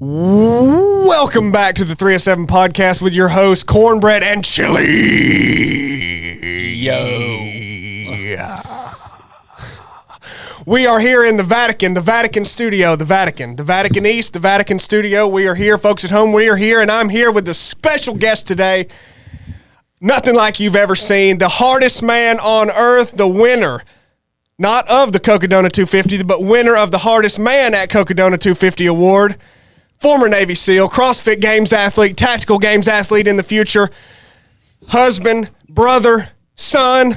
Welcome back to the 307 podcast with your host, Cornbread and Chili. Yo. We are here in the Vatican studio, the Vatican East, the Vatican studio. We are here, folks at home. We are here, and I'm here with the special guest today. Nothing like you've ever seen. The hardest man on earth, the winner, not of the Cocodona 250, but winner of the hardest man at Cocodona 250 award. Former Navy SEAL, CrossFit Games athlete, tactical games athlete in the future, husband, brother, son,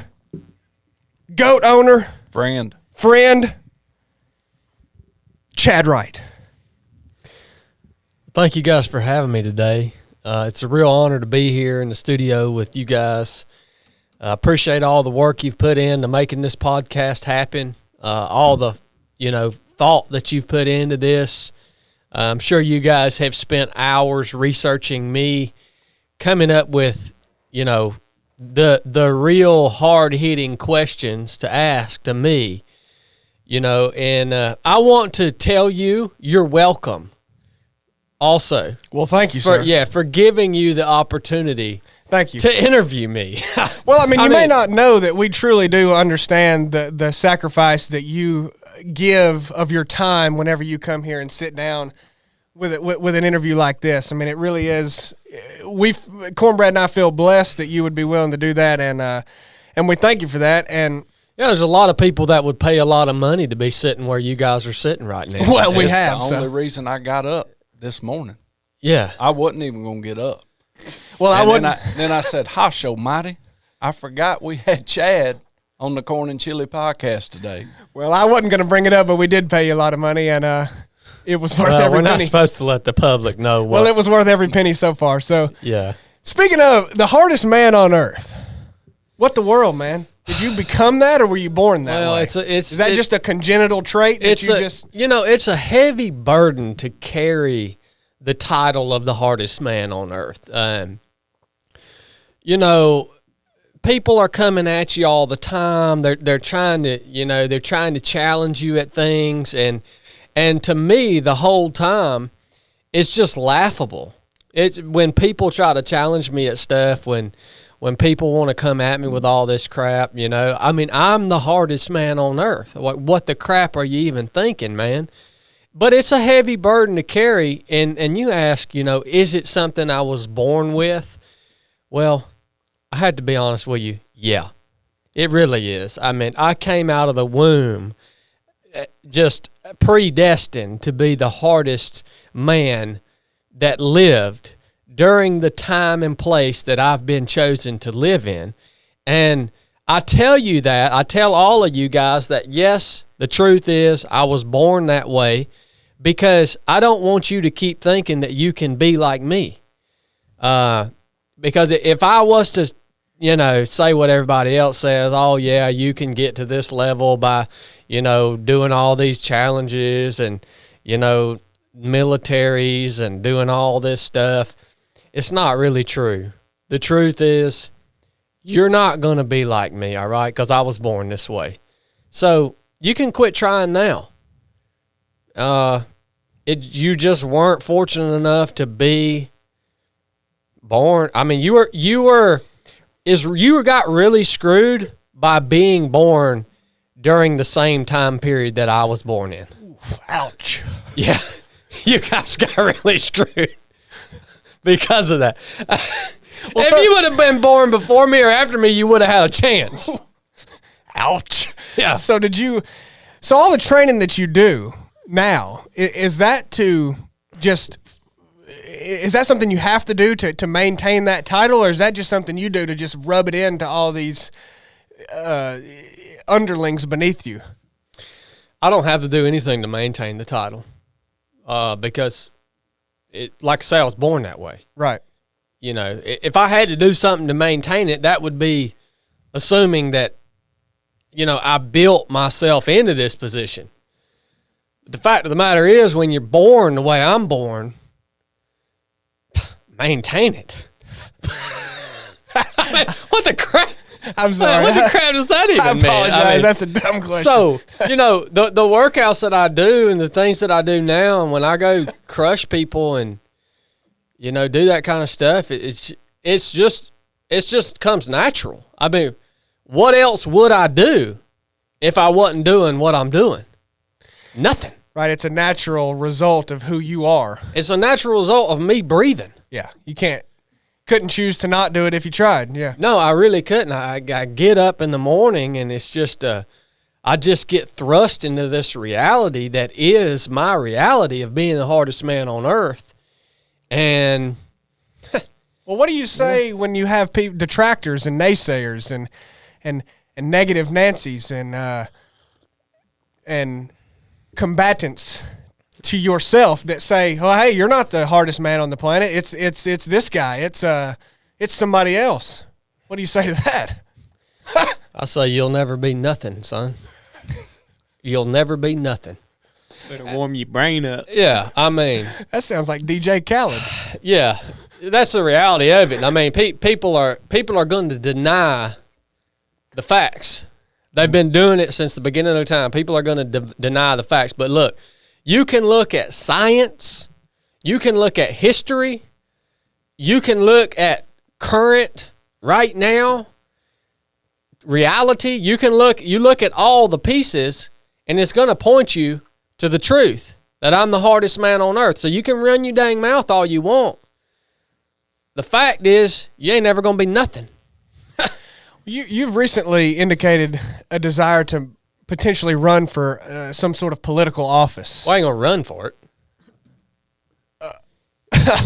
goat owner, friend, Chad Rite. Thank you guys for having me today. It's a real honor to be here in the studio with you guys. I appreciate all the work you've put into making this podcast happen, all the, thought that you've put into this. I'm sure you guys have spent hours researching me, coming up with, the real hard-hitting questions to ask to me, and I want to tell you you're welcome also. Well, thank you, sir. For giving you the opportunity thank you to interview me. Well, I mean, you may not know that we truly do understand the sacrifice that you give of your time whenever you come here and sit down with an interview like this. I mean, it really is. Cornbread and I feel blessed that you would be willing to do that, and we thank you for that. And yeah, there's a lot of people that would pay a lot of money to be sitting where you guys are sitting right now. Well, we It's have. the only reason I got up this morning. Yeah, I wasn't even going to get up. Well, I wouldn't. Then I said, "Hush, almighty! I forgot we had Chad on the Corn and Chili podcast today." Well, I wasn't going to bring it up, but we did pay you a lot of money, and it was worth every we're not penny. supposed to let the public know. Well, it was worth every penny so far. So yeah. Speaking of the hardest man on earth, what the world, man? Did you become that, or were you born that way? Is that just a congenital trait that it's a heavy burden to carry the title of the hardest man on earth. People are coming at you all the time. They're trying to challenge you at things, and to me, the whole time, it's just laughable. It's when people try to challenge me at stuff, when people want to come at me with all this crap, I mean, I'm the hardest man on earth. What the crap are you even thinking, man? But it's a heavy burden to carry, and you ask, is it something I was born with? Well, I had to be honest with you. Yeah, it really is. I mean, I came out of the womb just predestined to be the hardest man that lived during the time and place that I've been chosen to live in. And I tell all of you guys that, yes, the truth is I was born that way, because I don't want you to keep thinking that you can be like me. Because if I was to, say what everybody else says, oh, yeah, you can get to this level by, doing all these challenges and, militaries and doing all this stuff, it's not really true. The truth is you're not going to be like me, all right, because I was born this way. So you can quit trying now. You just weren't fortunate enough to be born. I mean, you got really screwed by being born during the same time period that I was born in. Oof, ouch. Yeah, you guys got really screwed because of that. If you would have been born before me or after me, you would have had a chance. Ouch. Yeah. So all the training that you do now, is that something you have to do to maintain that title, or is that just something you do to just rub it into all these underlings beneath you? I don't have to do anything to maintain the title, because like I say, I was born that way. Right. If I had to do something to maintain it, that would be assuming that, I built myself into this position. But the fact of the matter is, when you're born the way I'm born, maintain it. I mean, what the crap? I'm sorry. What the crap does that even I mean? apologize. That's a dumb question. So, the workouts that I do and the things that I do now, and when I go crush people and, do that kind of stuff, it's just comes natural. I mean, what else would I do if I wasn't doing what I'm doing? Nothing. Right. It's a natural result of who you are. It's a natural result of me breathing. Yeah. You couldn't choose to not do it if you tried. Yeah. No, I really couldn't. I get up in the morning and it's just, I just get thrust into this reality that is my reality of being the hardest man on earth. And well, what do you say when you have detractors and naysayers and negative Nancys and combatants to yourself that say, "Oh, hey, you're not the hardest man on the planet. It's this guy. It's somebody else." What do you say to that? I say you'll never be nothing, son. You'll never be nothing. Better warm your brain up. Yeah, I mean, That sounds like DJ Khaled. yeah, that's the reality of it. I mean, people are going to deny the facts. They've been doing it since the beginning of time. People are going to deny the facts. But look, you can look at science. You can look at history. You can look at current, right now, reality. You look at all the pieces, and it's going to point you to the truth that I'm the hardest man on earth. So you can run your dang mouth all you want. The fact is, you ain't never going to be nothing. You've recently indicated a desire to potentially run for some sort of political office. Well, I ain't going to run for it.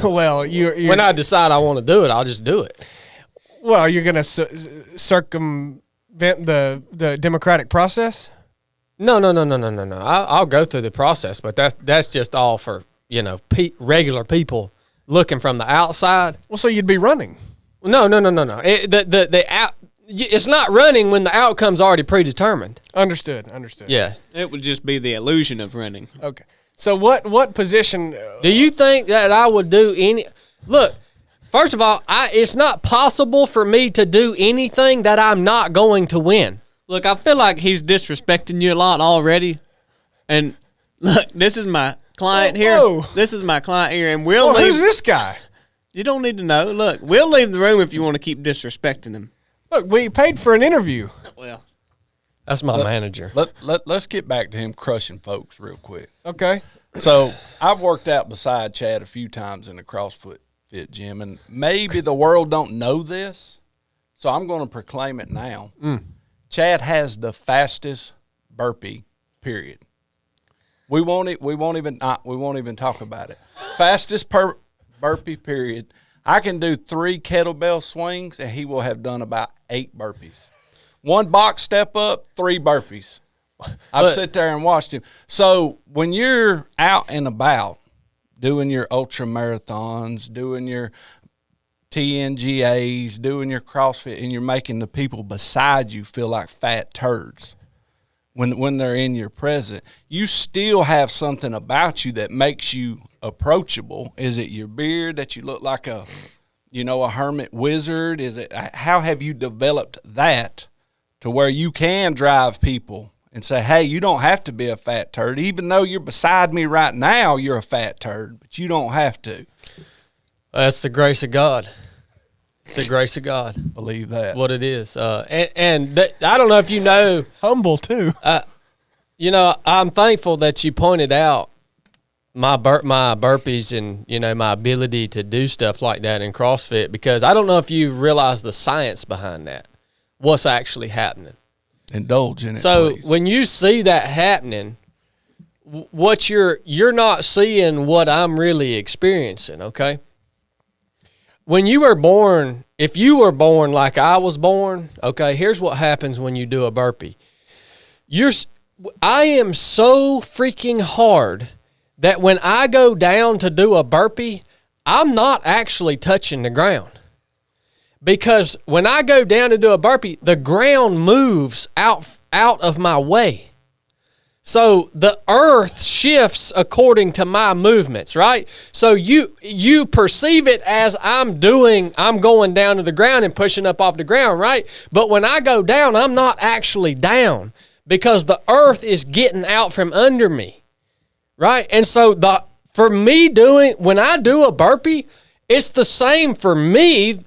Well, When I decide I want to do it, I'll just do it. Well, you're going to circumvent the democratic process? No. I'll go through the process, but that's just all for, regular people looking from the outside. Well, so you'd be running. No. It's not running when the outcome's already predetermined. Understood. Yeah. It would just be the illusion of running. Okay. So what position? Do you think that I would do any? Look, first of all, it's not possible for me to do anything that I'm not going to win. Look, I feel like he's disrespecting you a lot already. And look, this is my client here. Whoa. This is my client here, and we'll Well, leave. who's this guy? You don't need to know. Look, we'll leave the room if you want to keep disrespecting him. Look, we paid for an interview. Well, That's my manager. Let's get back to him crushing folks real quick. Okay. So I've worked out beside Chad a few times in the CrossFit gym, and maybe the world don't know this, so I'm going to proclaim it now. Chad has the fastest burpee, period. We won't even talk about it. Fastest burpee, period. I can do 3 kettlebell swings, and he will have done about 8 burpees. 1 box step up, 3 burpees. I've sit there and watched him. So when you're out and about doing your ultra marathons, doing your TNGAs, doing your CrossFit, and you're making the people beside you feel like fat turds when they're in your presence, you still have something about you that makes you approachable. Is it your beard that you look like a hermit wizard? Is it, how have you developed that to where you can drive people and say, hey, you don't have to be a fat turd. Even though you're beside me right now, you're a fat turd, but you don't have to. That's the grace of God. It's the grace of God. Believe that. What it is. I don't know if you know. Humble too. I'm thankful that you pointed out my burpees and, my ability to do stuff like that in CrossFit, because I don't know if you realize the science behind that, what's actually happening. Indulge in it, So please. when you see that happening, what you're not seeing what I'm really experiencing, okay? When you were born, if you were born like I was born, okay, here's what happens when you do a burpee. I am so freaking hard that when I go down to do a burpee, I'm not actually touching the ground. Because when I go down to do a burpee, the ground moves out of my way. So the earth shifts according to my movements, right? So you perceive it as I'm going down to the ground and pushing up off the ground, right? But when I go down, I'm not actually down because the earth is getting out from under me, right? And so when I do a burpee, it's the same for me.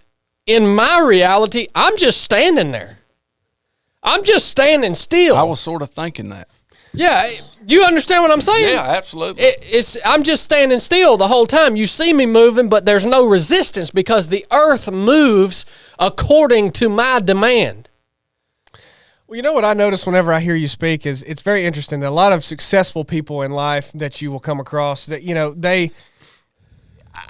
In my reality, I'm just standing there. I'm just standing still. I was sort of thinking that. Yeah, do you understand what I'm saying? Yeah, absolutely. I'm just standing still the whole time. You see me moving, but there's no resistance because the earth moves according to my demand. Well, you know what I notice whenever I hear you speak is it's very interesting that a lot of successful people in life that you will come across that,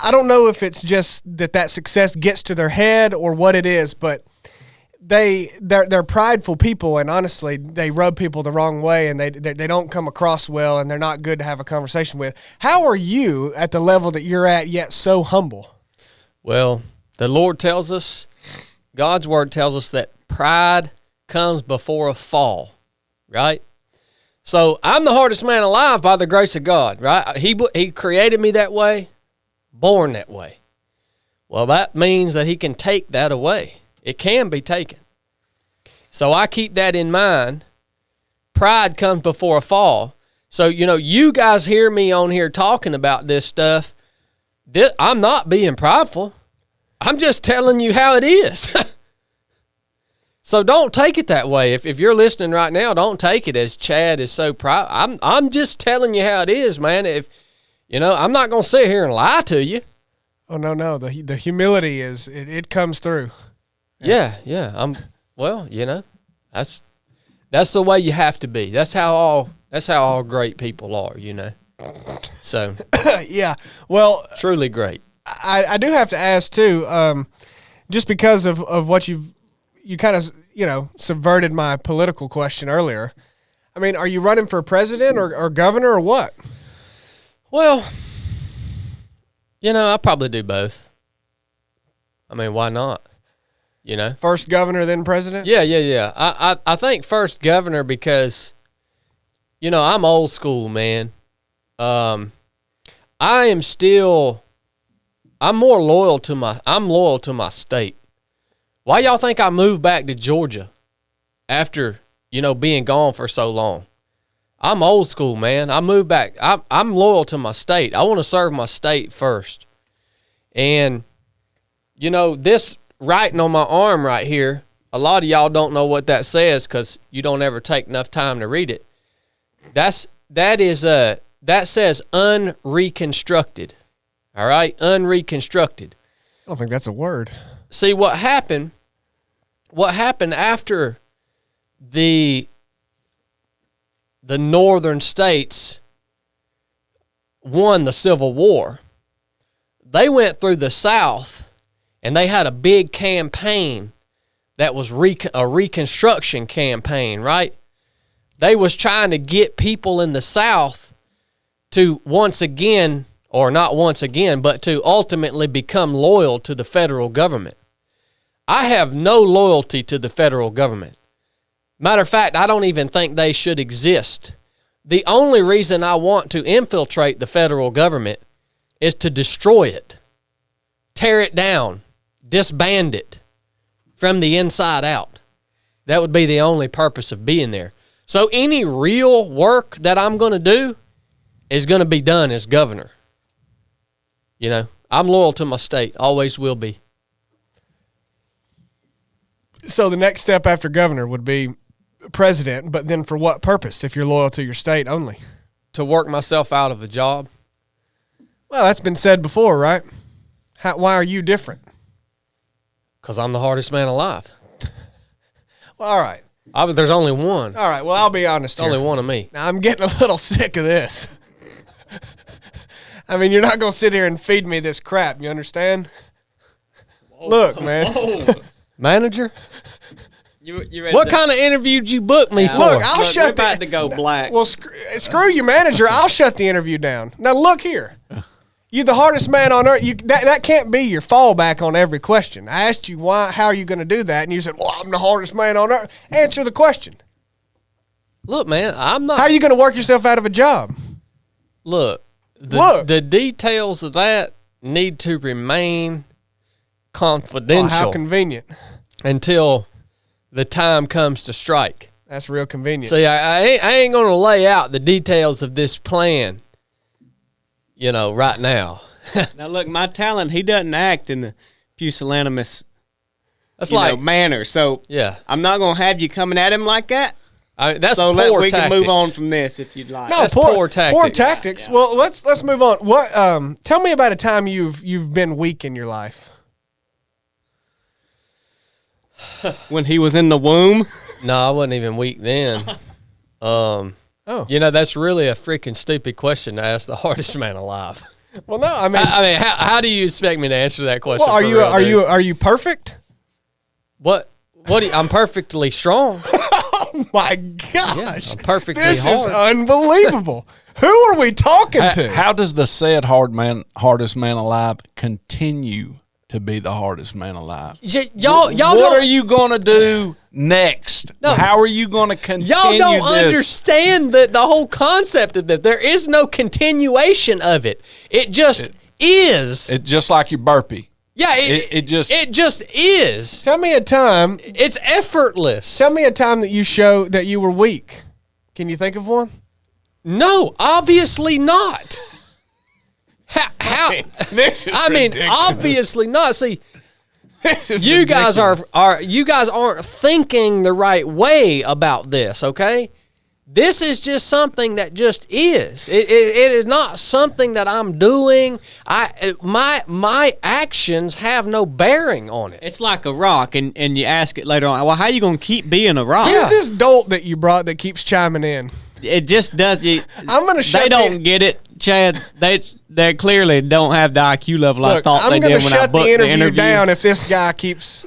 I don't know if it's just that success gets to their head or what it is, but they're prideful people, and honestly, they rub people the wrong way, and they don't come across well, and they're not good to have a conversation with. How are you at the level that you're at, yet so humble? Well, the Lord tells us, God's word tells us that pride comes before a fall, right? So I'm the hardest man alive by the grace of God, right? He created me that way, born that way. Well, that means that he can take that away. It can be taken. So I keep that in mind. Pride comes before a fall. So, you guys hear me on here talking about this stuff. I'm not being prideful. I'm just telling you how it is. So don't take it that way. If you're listening right now, don't take it as Chad is so proud. I'm just telling you how it is, man. I'm not going to sit here and lie to you. Oh, no. The humility it comes through. Yeah. That's the way you have to be. That's how all great people are, So yeah. Well, truly great. I do have to ask too, just because of what you kind of subverted my political question earlier. I mean, are you running for president or governor or what? Well, I'll probably do both. I mean, why not? First governor, then president? Yeah. I think first governor because, I'm old school, man. I'm more loyal to my state. Why y'all think I moved back to Georgia after, being gone for so long? I'm old school, man. I moved back. I'm loyal to my state. I want to serve my state first. And, this writing on my arm right here, a lot of y'all don't know what that says because you don't ever take enough time to read it. That says unreconstructed. All right? Unreconstructed. I don't think that's a word. See, what happened after the northern states won the Civil War, they went through the South and they had a big campaign that was a reconstruction campaign, right? They was trying to get people in the South to once again, or not once again, but to ultimately become loyal to the federal government. I have no loyalty to the federal government. Matter of fact, I don't even think they should exist. The only reason I want to infiltrate the federal government is to destroy it, tear it down, disband it from the inside out. That would be the only purpose of being there. So any real work that I'm going to do is going to be done as governor. I'm loyal to my state, always will be. So the next step after governor would be president, but then for what purpose if you're loyal to your state only? To work myself out of a job. Well, that's been said before, right? Why are you different? Because I'm the hardest man alive. Well, all right. There's only one. All right, well, I'll be honest here. Only one of me. Now, I'm getting a little sick of this. I mean, you're not going to sit here and feed me this crap, you understand? Whoa. Look, man. Manager? You ready what kind of interview did you book me for? Look, I'll shut we're about to go black. Well, screw you, manager. I'll shut the interview down. Now, look here. You're the hardest man on earth. That can't be your fallback on every question. I asked you how are you going to do that, and you said, well, I'm the hardest man on earth. Answer the question. Look, man, I'm not. How are you going to work yourself out of a job? Look. Look. The details of that need to remain confidential. Oh, how convenient. Until the time comes to strike. That's real convenient. See, I ain't going to lay out the details of this plan, right now. Now, look, my talent, he doesn't act in a pusillanimous manner. So yeah, I'm not going to have you coming at him like that. That's so poor we tactics. can move on from this if you'd like. No, that's poor tactics. Poor tactics. Yeah. Well, let's move on. What? Tell me about a time you've been weak in your life. When he was in the womb? No, I wasn't even weak then. That's really a freaking stupid question to ask the hardest man alive. Well, no, I mean, how do you expect me to answer that question? Well, are you perfect? What? I'm perfectly strong. Oh my gosh! Yeah, I'm perfectly this hard. is unbelievable. Who are we talking to? How does the said hardest man alive continue to be the hardest man alive? Y'all what are you going to do next? No. How are you going to continue Y'all don't this? understand the whole concept of this. There is no continuation of it. It just is. It's just like your burpee. Yeah, it just is. Tell me a time. It's effortless. Tell me a time that you showed that you were weak. Can you think of one? No, obviously not. How? This is ridiculous. Obviously not. See, This is you guys ridiculous. you guys aren't thinking the right way about this. Okay, this is just something that just is. It is not something that I'm doing. My actions have no bearing on it. It's like a rock, and you ask it later on, well, how you going to keep being a rock? Who's this dolt that you brought that keeps chiming in? It just does. I'm gonna shut They don't get it, Chad. They clearly don't have the IQ level I Look, thought they I'm did gonna when I shut booked the interview interview down if this guy keeps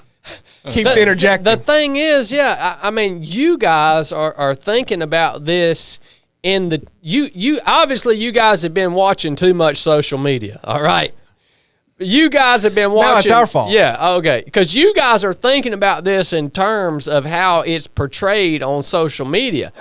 interjecting. The thing is, I mean, you guys are thinking about this in the you obviously you guys have been watching too much social media. All right. You guys have been watching. Now it's our fault. Yeah, okay. Because you guys are thinking about this in terms of how it's portrayed on social media.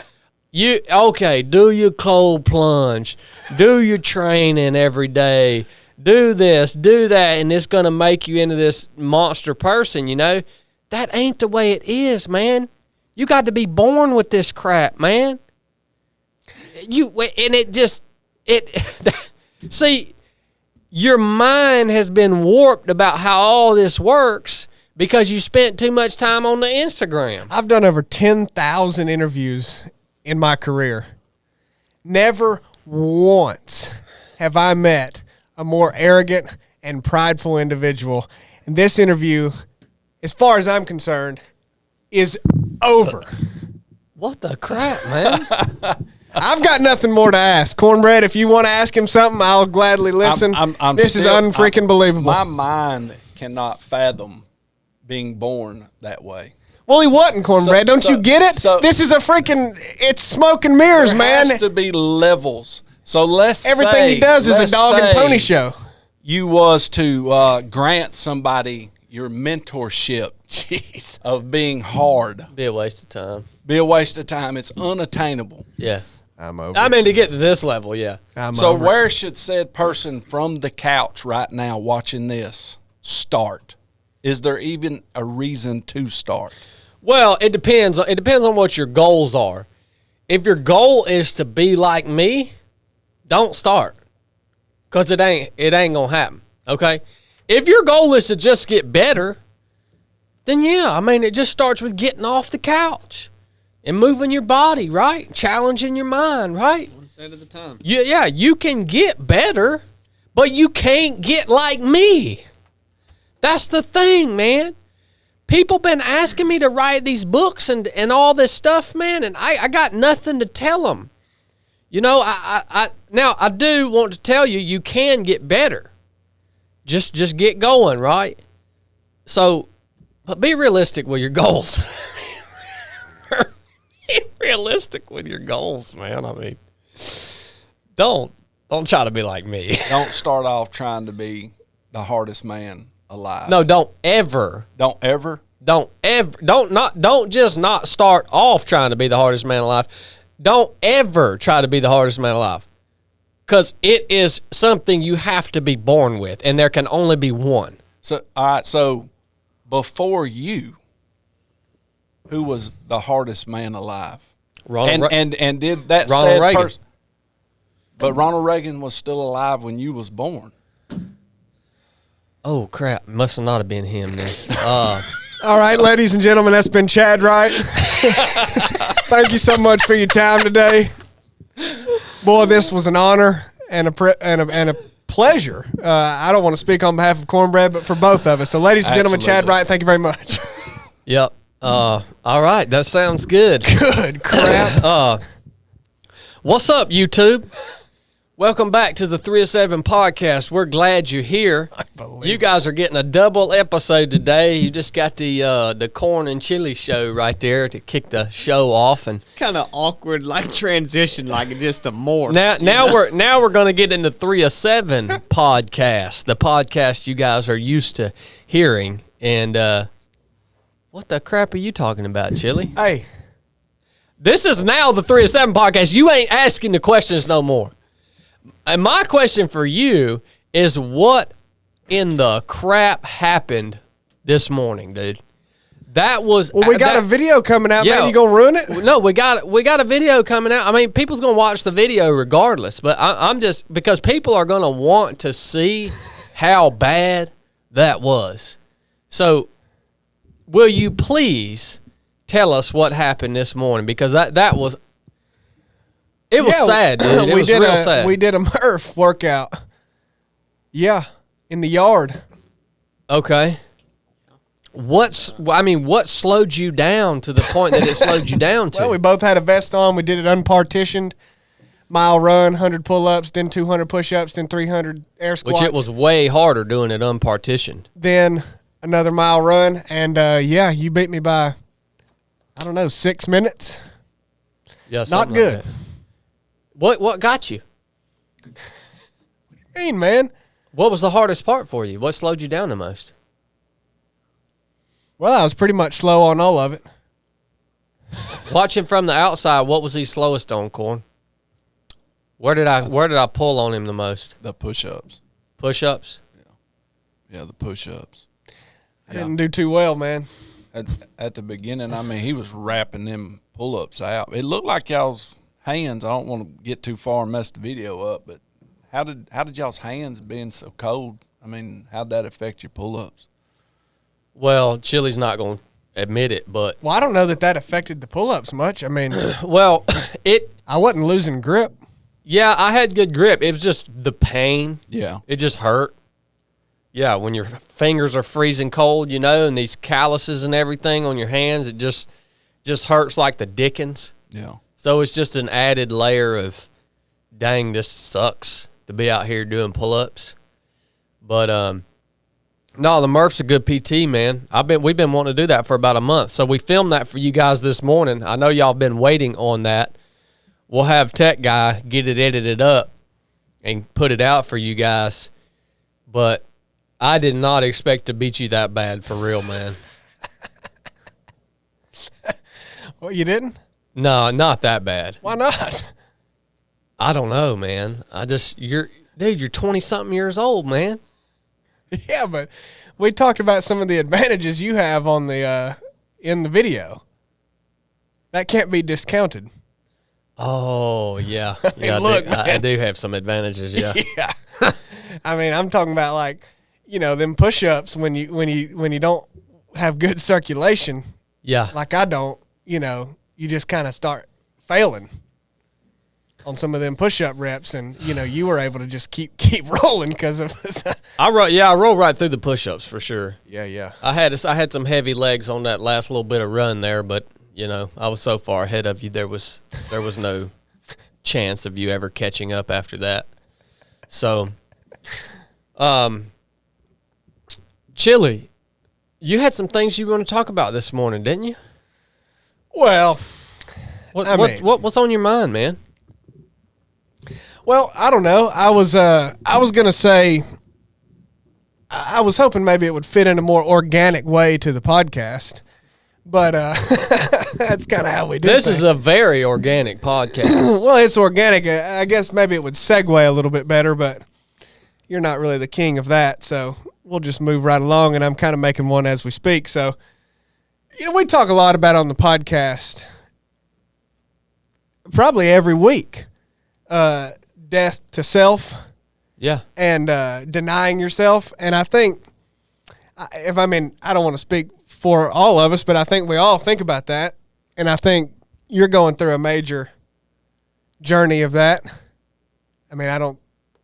Do your cold plunge, do your training every day, do this, do that, and it's going to make you into this monster person, That ain't the way it is, man. You got to be born with this crap, man. See, your mind has been warped about how all this works because you spent too much time on the Instagram. I've done over 10,000 interviews in my career. Never once have I met a more arrogant and prideful individual. And this interview, as far as I'm concerned, is over. What the crap, man? I've got nothing more to ask. Cornbread, if you want to ask him something, I'll gladly listen. This is unfreaking believable. My mind cannot fathom being born that way. Well, he wasn't, Cornbread. Don't you get it? This is it's smoke and mirrors, man. There has to be levels. So everything he does is a dog and pony show. You was to grant somebody your mentorship of being hard. Be a waste of time. Be a waste of time. It's unattainable. Yeah. I'm over I mean, to get to this level, yeah. So where should said person from the couch right now watching this start? Is there even a reason to start? Well, it depends. It depends on what your goals are. If your goal is to be like me, don't start, because it ain't gonna happen. Okay. If your goal is to just get better, then yeah, I mean, it just starts with getting off the couch and moving your body, right? Challenging your mind, right? 1% of the time. Yeah, you can get better, but you can't get like me. That's the thing, man. People been asking me to write these books and all this stuff, man, and I got nothing to tell them. Now I do want to tell you, you can get better. Just get going, right? So, but be realistic with your goals. Be realistic with your goals, man. I mean, don't try to be like me. Don't start off trying to be the hardest man alive. No, don't ever. Don't ever? Don't just not start off trying to be the hardest man alive. don't ever try to be the hardest man alive. Because it is something you have to be born with, and there can only be one. So, all right. So, before you, who was the hardest man alive? And did that Ronald said Reagan. person? But Ronald Reagan was still alive when you was born. Oh, crap. Must not have been him then. All right, ladies and gentlemen, that's been Chad Rite. Thank you so much for your time today. Boy, this was an honor and a pleasure. I don't want to speak on behalf of Cornbread, but for both of us. So, ladies and gentlemen, Chad Absolutely. Rite, thank you very much. Yep. All right. That sounds good. Good crap. What's up, YouTube? Welcome back to the 307 podcast. We're glad you're here. You guys are getting a double episode today. You just got the corn and chili show right there to kick the show off, and Kind of awkward, like transition, like just a morph. now we're going to get into 307 podcast, the podcast you guys are used to hearing. And what the crap are you talking about, Chili? Hey, This is now the 307 podcast. You ain't asking the questions no more. And my question for you is, what in the crap happened this morning, dude? That was well, we got a video coming out, Yeah. man. You gonna ruin it? No, we got a video coming out. I mean, people's gonna watch the video regardless, but I'm just, because people are gonna want to see how bad that was. So, will you please tell us what happened this morning? Because that was. It was sad, dude. It was real sad. We did a Murph workout. Yeah, in the yard. Okay. What slowed you down to the point that it slowed you down to? Well, we both had a vest on. We did it unpartitioned. Mile run, 100 pull-ups, then 200 push-ups, then 300 air squats. Which it was way harder doing it unpartitioned. Then another mile run, and yeah, you beat me by, I don't know, 6 minutes. Yeah, Not something good. like that. What got you? Hey, man. What was the hardest part for you? What slowed you down the most? Well, I was pretty much slow on all of it. Watching from the outside, what was he slowest on, Corn? Where did I pull on him the most? The push-ups. Push-ups? Yeah, the push-ups. I didn't do too well, man. At the beginning, I mean, he was wrapping them pull-ups out. It looked like y'all's hands. I don't want to get too far and mess the video up, but how did y'all's hands being so cold? I mean, how'd that affect your pull-ups? Well, Chili's not going to admit it, but Well, I don't know that affected the pull-ups much. I mean, well, I wasn't losing grip. yeah, I had good grip. It was just the pain. Yeah. It just hurt. Yeah, when your fingers are freezing cold, and these calluses and everything on your hands, it just hurts like the dickens. Yeah. So it's just an added layer of, dang, this sucks to be out here doing pull-ups. But no, the Murph's a good PT, man. We've been wanting to do that for about a month. So we filmed that for you guys this morning. I know y'all been waiting on that. We'll have Tech Guy get it edited up and put it out for you guys. But I did not expect to beat you that bad, for real, man. Well, you didn't? No, not that bad. Why not? I don't know, man. You're 20-something years old, man. Yeah, but we talked about some of the advantages you have on the in the video. That can't be discounted. Oh, yeah. mean, look, I do have some advantages, yeah. Yeah. I mean, I'm talking about, like, them push-ups when you don't have good circulation, Yeah. like I don't, you just kind of start failing on some of them push-up reps, and you were able to just keep rolling because of I roll right through the push-ups for sure. yeah. I had some heavy legs on that last little bit of run there, but I was so far ahead of you, there was no chance of you ever catching up after that. So, Chili, you had some things you want to talk about this morning, didn't you? Well, What's on your mind, man? Well, I don't know. I was gonna say, I was hoping maybe it would fit in a more organic way to the podcast, but That's kind of how we do This things. is a very organic podcast. Well, it's organic. I guess maybe it would segue a little bit better, but you're not really the king of that, so we'll just move right along, and I'm kind of making one as we speak. So, we talk a lot about on the podcast, probably every week, death to self. Yeah. And denying yourself. And I think, I don't want to speak for all of us, but I think we all think about that. And I think you're going through a major journey of that. I don't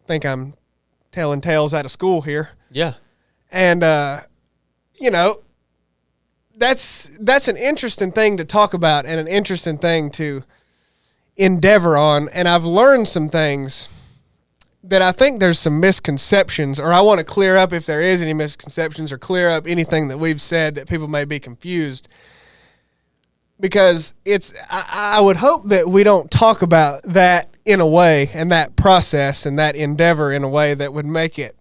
think I'm telling tales out of school here. Yeah. And, that's an interesting thing to talk about and an interesting thing to endeavor on. And I've learned some things that I think there's some misconceptions, or I want to clear up if there is any misconceptions or clear up anything that we've said that people may be confused. Because I would hope that we don't talk about that in a way and that process and that endeavor in a way that would make it,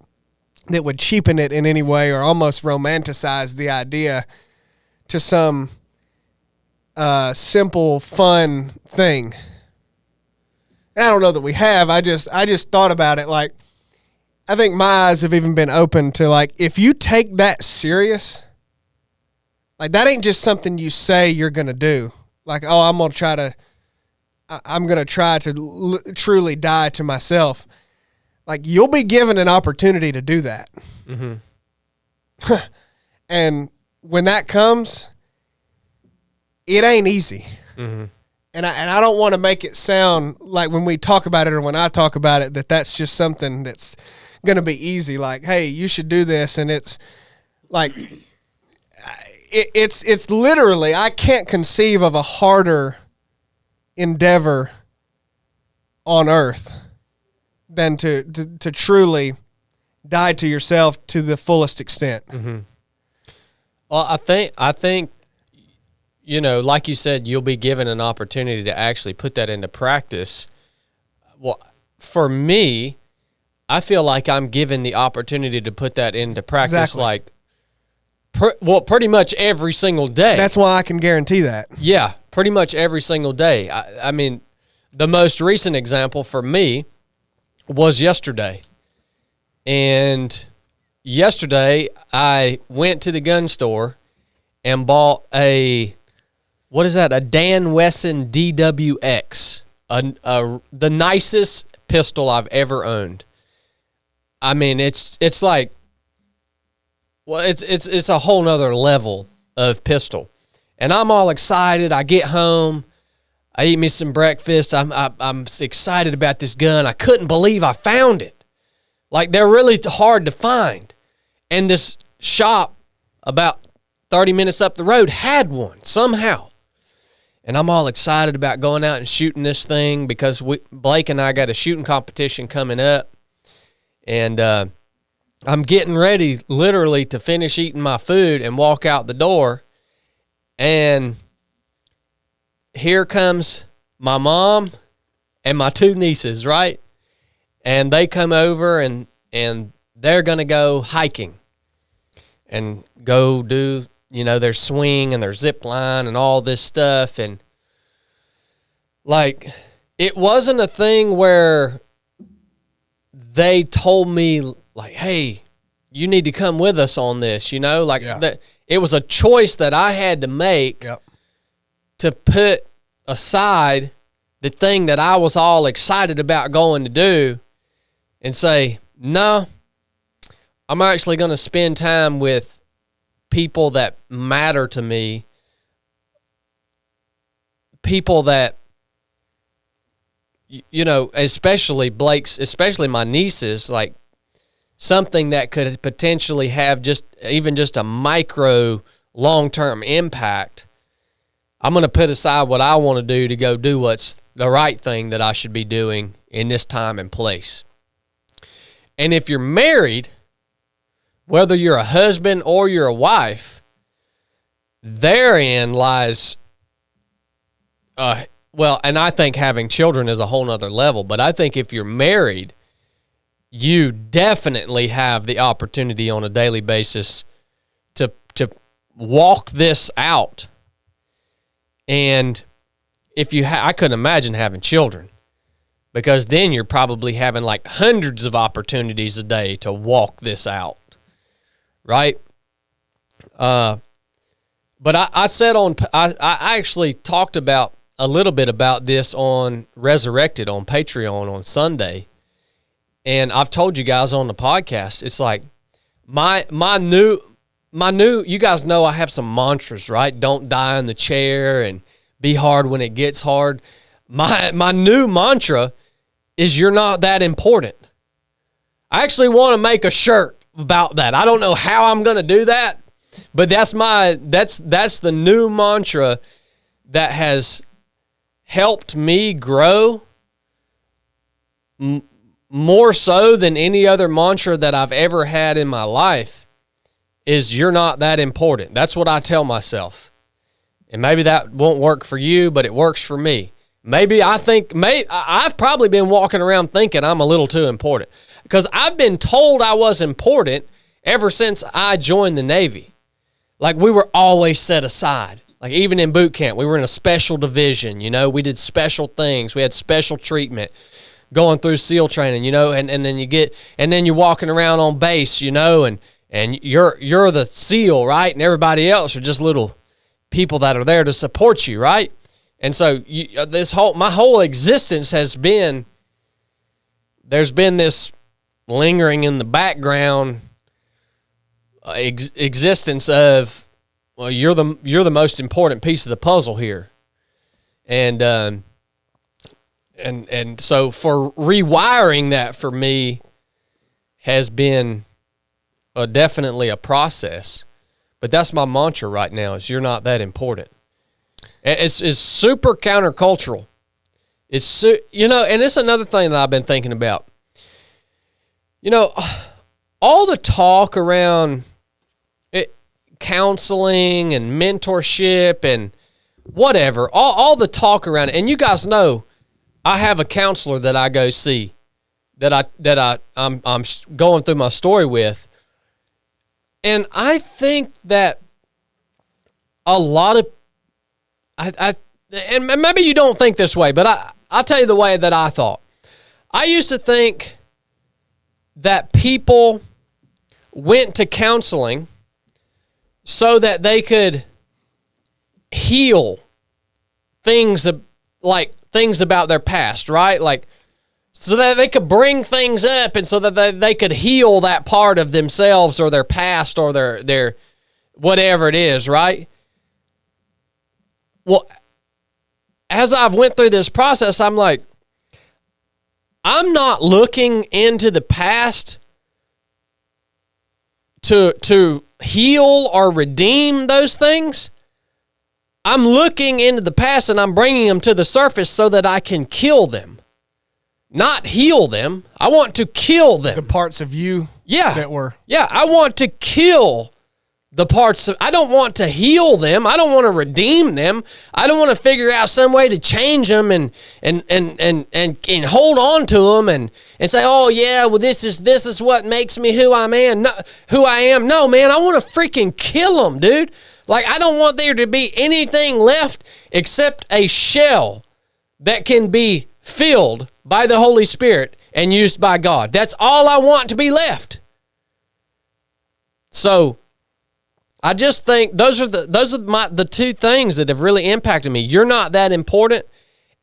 that would cheapen it in any way or almost romanticize the idea to some simple, fun thing. And I don't know that we have. I just thought about it. Like, I think my eyes have even been open to, like, if you take that serious, like, that ain't just something you say you're going to do. Like, oh, I'm going to try to truly die to myself. Like, you'll be given an opportunity to do that. Mm-hmm. And when that comes, it ain't easy. Mm-hmm. And I don't want to make it sound like when we talk about it or when I talk about it that that's just something that's going to be easy. Like, hey, you should do this. And it's like, it's literally, I can't conceive of a harder endeavor on earth than to truly die to yourself to the fullest extent. Mm-hmm. Well, I think, like you said, you'll be given an opportunity to actually put that into practice. Well, for me, I feel like I'm given the opportunity to put that into practice, Exactly. pretty much every single day. That's why I can guarantee that. Yeah, pretty much every single day. I mean, the most recent example for me was yesterday. And yesterday, I went to the gun store and bought a Dan Wesson DWX, the nicest pistol I've ever owned. I mean, it's like, well, it's a whole nother level of pistol, and I'm all excited. I get home, I eat me some breakfast. I'm excited about this gun. I couldn't believe I found it. Like, they're really hard to find, and this shop about 30 minutes up the road had one somehow. And I'm all excited about going out and shooting this thing because Blake and I got a shooting competition coming up. And I'm getting ready literally to finish eating my food and walk out the door. And here comes my mom and my two nieces, right? And they come over and they're going to go hiking and go do, their swing and their zip line and all this stuff. And like, it wasn't a thing where they told me like, hey, you need to come with us on this, that it was a choice that I had to make to put aside the thing that I was all excited about going to do and say, no, I'm actually going to spend time with people that matter to me, people that, especially my nieces, like something that could potentially have just a micro long-term impact. I'm going to put aside what I want to do to go do what's the right thing that I should be doing in this time and place. And if you're married, whether you're a husband or you're a wife, therein lies, and I think having children is a whole nother level, but I think if you're married, you definitely have the opportunity on a daily basis to walk this out And if you I couldn't imagine having children, because then you're probably having like hundreds of opportunities a day to walk this out, right? But I said I actually talked about a little bit about this on Resurrected on Patreon on Sunday, and I've told you guys on the podcast. It's like my new. You guys know I have some mantras, right? Don't die in the chair and be hard when it gets hard. My new mantra is you're not that important. I actually want to make a shirt about that. I don't know how I'm going to do that, but that's the new mantra that has helped me grow more so than any other mantra that I've ever had in my life. Is you're not that important. That's what I tell myself. And maybe that won't work for you, but it works for me. I've probably been walking around thinking I'm a little too important, because I've been told I was important ever since I joined the Navy. Like, we were always set aside. Like, even in boot camp, we were in a special division, we did special things. We had special treatment going through SEAL training, and then you're walking around on base, and you're the SEAL, right? And everybody else are just little people that are there to support you, right? And so my whole existence has been, there's been this lingering in the background existence of, well, you're the most important piece of the puzzle here, and so for rewiring that for me has been definitely a process, but that's my mantra right now: is you're not that important. It's super countercultural. It's and it's another thing that I've been thinking about. All the talk around counseling and mentorship and whatever, all the talk around it, and you guys know, I have a counselor that I go see, that I'm going through my story with. And I think that a lot of, and maybe you don't think this way, but I'll tell you the way that I thought. I used to think that people went to counseling so that they could heal things about their past, right? Like, so that they could bring things up, and so that they could heal that part of themselves or their past or their whatever it is, right? Well, as I've went through this process, I'm like, I'm not looking into the past to heal or redeem those things. I'm looking into the past and I'm bringing them to the surface so that I can kill them. Not heal them. I want to kill them. The parts of you that were. Yeah, I want to kill the parts of, I don't want to heal them. I don't want to redeem them. I don't want to figure out some way to change them and hold on to them and say, oh yeah, well this is what makes me who I am. No, man, I want to freaking kill them, dude. Like, I don't want there to be anything left except a shell that can be filled by the Holy Spirit and used by God. That's all I want to be left. So I just think those are the two things that have really impacted me. You're not that important,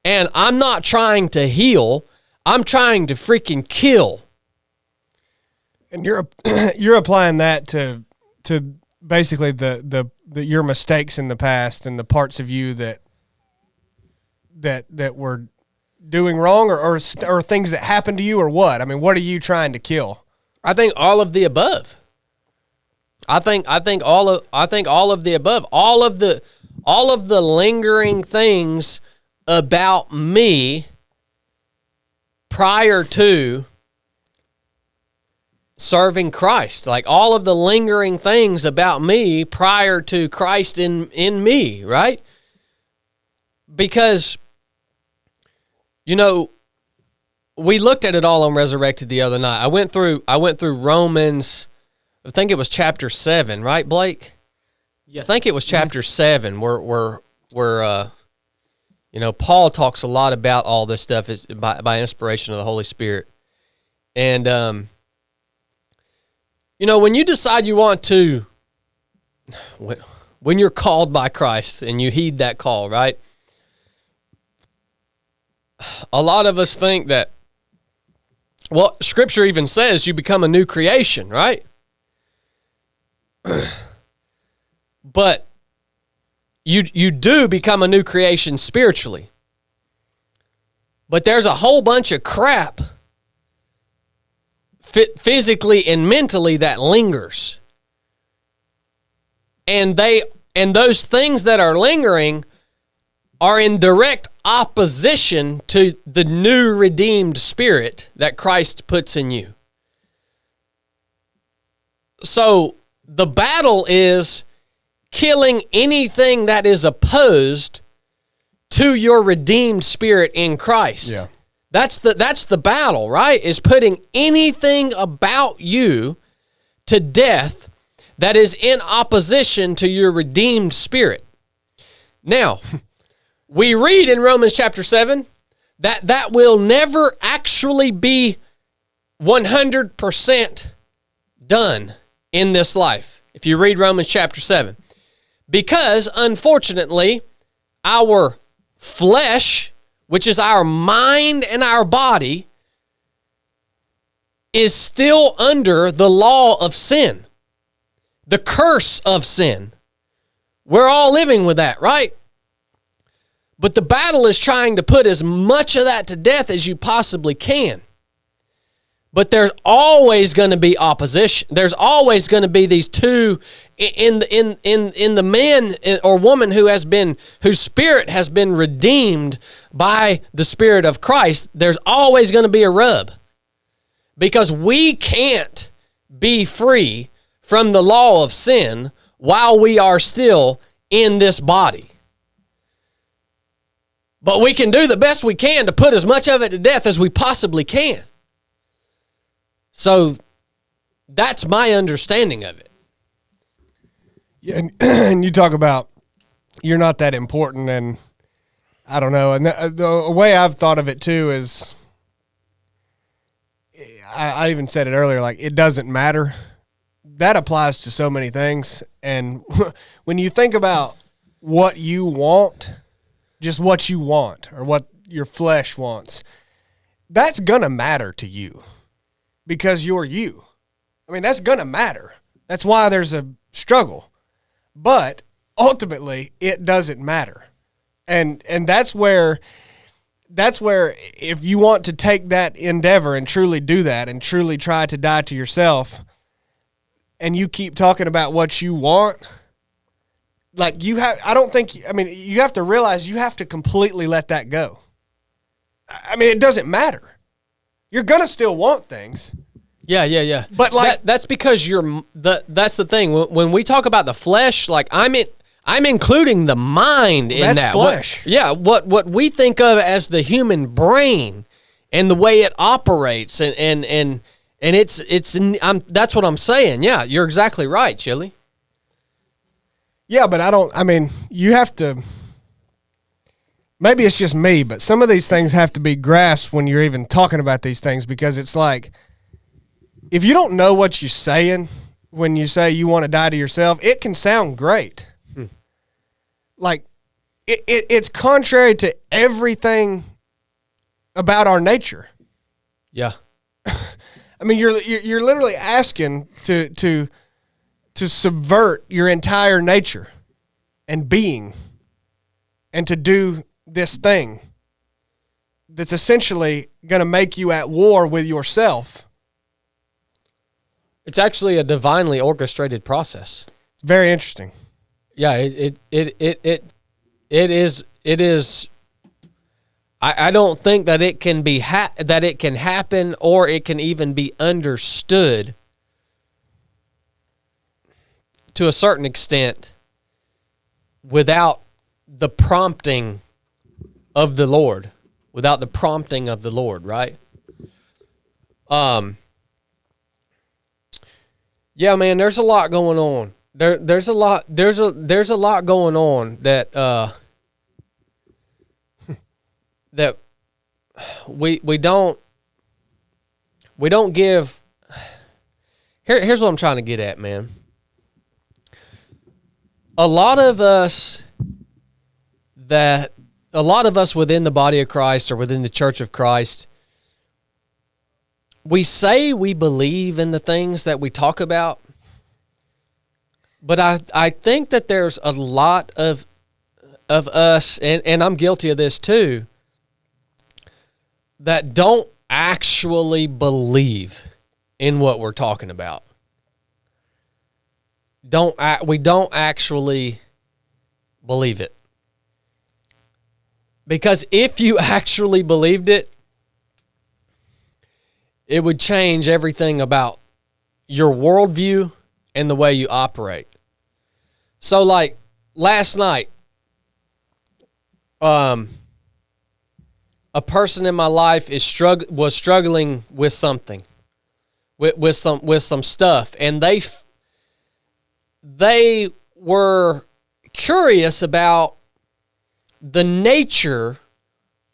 and I'm not trying to heal. I'm trying to freaking kill. And you're applying that to basically the your mistakes in the past and the parts of you that were doing wrong or things that happened to you, or what? I mean, what are you trying to kill? I think all of the above. I think all of the above. All of the lingering things about me prior to serving Christ. Like, all of the lingering things about me prior to Christ in me, right? Because, we looked at it all on Resurrected the other night. I went through Romans, I think it was chapter 7, right, Blake? Yeah. I think it was chapter 7 where Paul talks a lot about all this stuff by inspiration of the Holy Spirit. And, when you decide you want to, when you're called by Christ and you heed that call, right? A lot of us think that, well, Scripture even says you become a new creation, right? But you do become a new creation spiritually. But there's a whole bunch of crap physically and mentally that lingers. And those things that are lingering are in direct opposition to the new redeemed spirit that Christ puts in you. So the battle is killing anything that is opposed to your redeemed spirit in Christ. Yeah. That's the battle, right? Is putting anything about you to death that is in opposition to your redeemed spirit. Now, we read in Romans chapter 7 that will never actually be 100% done in this life, if you read Romans chapter 7. Because, unfortunately, our flesh, which is our mind and our body, is still under the law of sin, the curse of sin. We're all living with that, right? But the battle is trying to put as much of that to death as you possibly can. But there's always going to be opposition. There's always going to be these two in the man or woman whose spirit has been redeemed by the Spirit of Christ. There's always going to be a rub, because we can't be free from the law of sin while we are still in this body. But we can do the best we can to put as much of it to death as we possibly can. So that's my understanding of it. Yeah, and you talk about you're not that important, and I don't know. And the way I've thought of it too is, I even said it earlier, like, it doesn't matter. That applies to so many things. And when you think about what you want, just what you want or what your flesh wants, that's going to matter to you because you're you. I mean, that's going to matter. That's why there's a struggle. But ultimately, it doesn't matter. And that's where if you want to take that endeavor and truly do that and truly try to die to yourself, and you keep talking about what you want, like, you have to realize you have to completely let that go. I mean, it doesn't matter. You're going to still want things. Yeah. But like, that's because that's the thing. When we talk about the flesh, like, I'm including the mind in that's that. Flesh. What we think of as the human brain and the way it operates, and that's what I'm saying. Yeah, you're exactly right, Chili. Yeah, but you have to, maybe it's just me, but some of these things have to be grasped when you're even talking about these things, because it's like, if you don't know what you're saying when you say you want to die to yourself, it can sound great. Like, it's contrary to everything about our nature. Yeah. I mean, you're literally asking to subvert your entire nature and being, and to do this thing that's essentially going to make you at war with yourself. It's actually a divinely orchestrated process. It's very interesting. Yeah, it is. I don't think that it can be that it can happen, or it can even be understood to a certain extent without the prompting of the Lord. Without the prompting of the Lord, right? Yeah, man, there's a lot going on. There's a lot going on that that we don't give. Here's what I'm trying to get at, man. A lot of us within the body of Christ or within the church of Christ, we say we believe in the things that we talk about, but I think that there's a lot of us, and I'm guilty of this too, that don't actually believe in what we're talking about. We don't actually believe it. Because if you actually believed it, it would change everything about your worldview and the way you operate. So, like, last night, a person in my life was struggling with something, with some stuff, and they were curious about the nature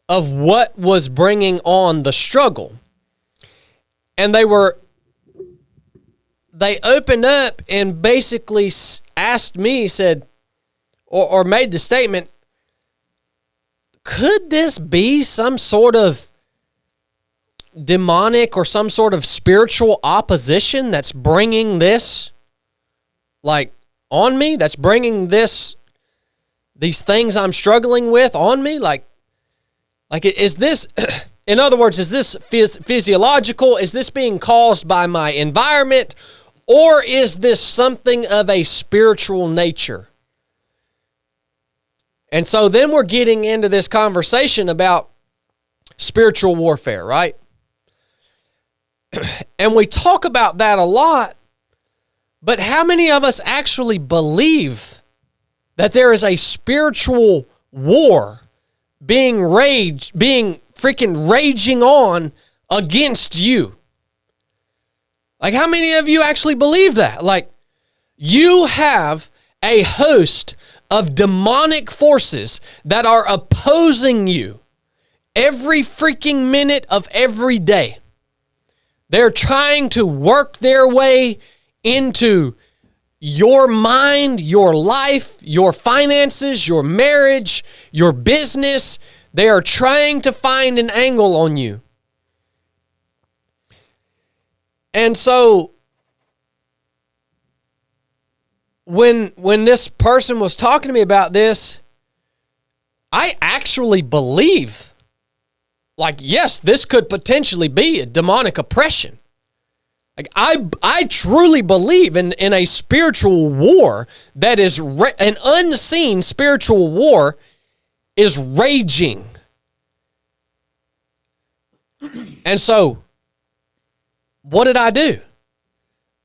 of what was bringing on the struggle. And they opened up and basically asked me, said, or made the statement, could this be some sort of demonic or some sort of spiritual opposition that's bringing this, like, on me? That's bringing these things I'm struggling with on me? Like, is this, in other words, is this physiological? Is this being caused by my environment? Or is this something of a spiritual nature? And so then we're getting into this conversation about spiritual warfare, right? And we talk about that a lot, but how many of us actually believe that there is a spiritual war being freaking raging on against you? Like, how many of you actually believe that? Like, you have a host of demonic forces that are opposing you every freaking minute of every day. They're trying to work their way into your mind, your life, your finances, your marriage, your business. They are trying to find an angle on you. And so when this person was talking to me about this, I actually believe, like, yes, this could potentially be a demonic oppression. Like, I truly believe in a spiritual war that is, an unseen spiritual war is raging. And so, what did I do?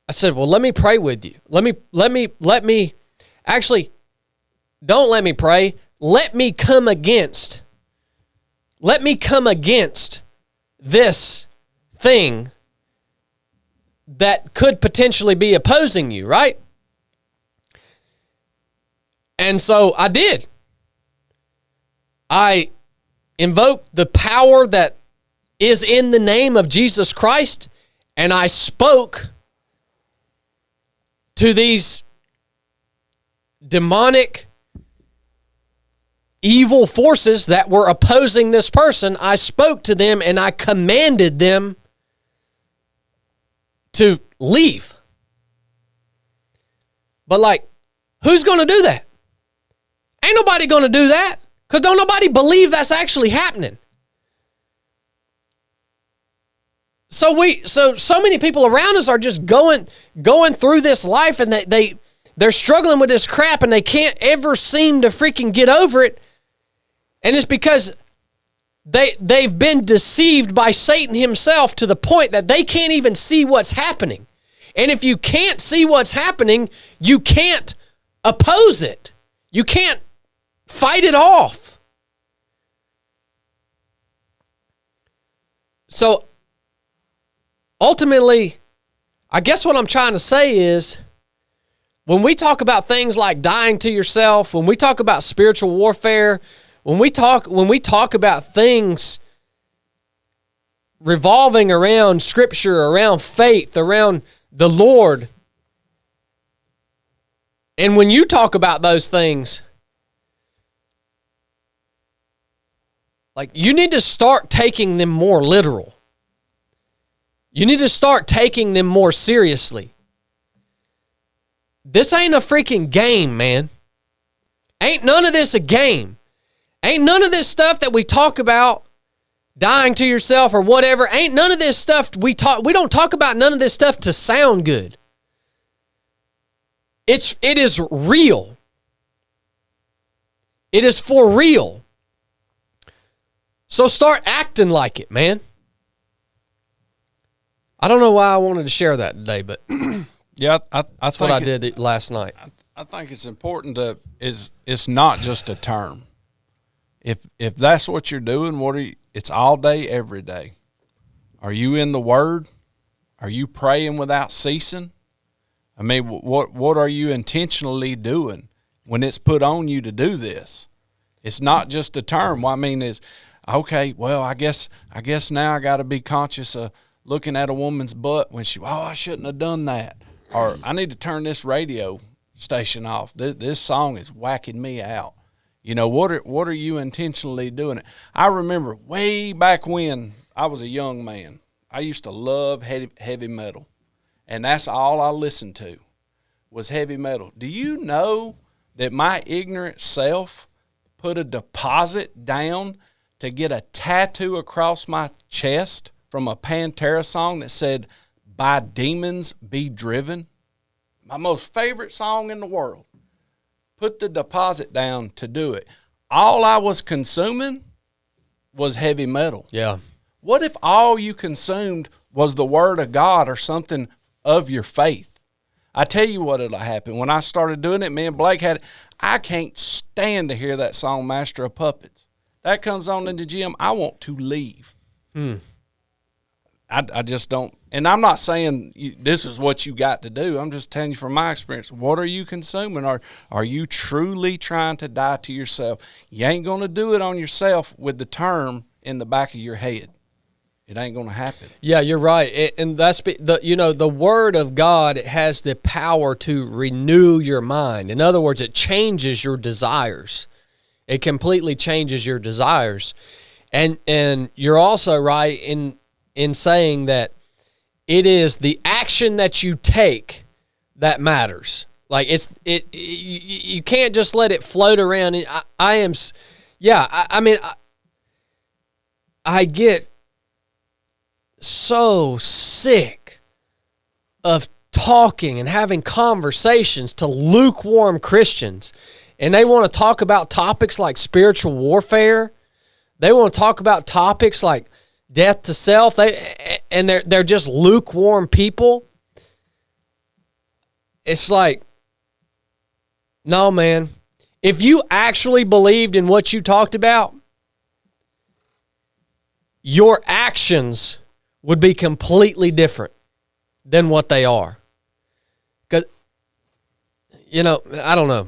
I said, well, let me pray with you. Let me, actually, don't let me pray. Let me come against this thing that could potentially be opposing you, right? And so I did. I invoked the power that is in the name of Jesus Christ, and I spoke to these demonic, evil forces that were opposing this person. I spoke to them and I commanded them to leave. But, like, who's going to do that? Ain't nobody going to do that, because don't nobody believe that's actually happening. So many people around us are just going through this life, and they're struggling with this crap, and they can't ever seem to freaking get over it. And it's because they've been deceived by Satan himself to the point that they can't even see what's happening. And if you can't see what's happening, you can't oppose it. You can't fight it off. So ultimately, I guess what I'm trying to say is, when we talk about things like dying to yourself, when we talk about spiritual warfare, when we talk about things revolving around Scripture, around faith, around the Lord, and when you talk about those things, like, you need to start taking them more literal. You need to start taking them more seriously. This ain't a freaking game, man. Ain't none of this a game. Ain't none of this stuff that we talk about, dying to yourself or whatever, ain't none of this stuff we don't talk about none of this stuff to sound good. It is real. It is for real. So start acting like it, man. I don't know why I wanted to share that today, but Yeah, that's what I did last night. I think it's important it's not just a term. If that's what you're doing, it's all day, every day. Are you in the Word? Are you praying without ceasing? I mean, what are you intentionally doing when it's put on you to do this? It's not just a term. What I mean is, okay, well, I guess now I got to be conscious of looking at a woman's butt when I shouldn't have done that. Or I need to turn this radio station off. This song is whacking me out. You know, what are you intentionally doing? I remember way back when I was a young man, I used to love heavy metal. And that's all I listened to was heavy metal. Do you know that my ignorant self put a deposit down to get a tattoo across my chest from a Pantera song that said, "By demons be driven"? My most favorite song in the world. Put the deposit down to do it. All I was consuming was heavy metal. Yeah. What if all you consumed was the Word of God or something of your faith? I tell you what it'll happen. When I started doing it, me and Blake had it. I can't stand to hear that song, Master of Puppets. That comes on in the gym, I want to leave. I just don't. And I'm not saying this is what you got to do. I'm just telling you from my experience. What are you consuming? Are you truly trying to die to yourself? You ain't going to do it on yourself with the term in the back of your head. It ain't going to happen. Yeah, you're right. And that's the Word of God has the power to renew your mind. In other words, it changes your desires. It completely changes your desires. And you're also right in saying that it is the action that you take that matters. Like you can't just let it float around. I get so sick of talking and having conversations to lukewarm Christians, and they want to talk about topics like spiritual warfare. They want to talk about topics like death to self. They're just lukewarm people. It's like, no, man. If you actually believed in what you talked about, your actions would be completely different than what they are. Because, I don't know.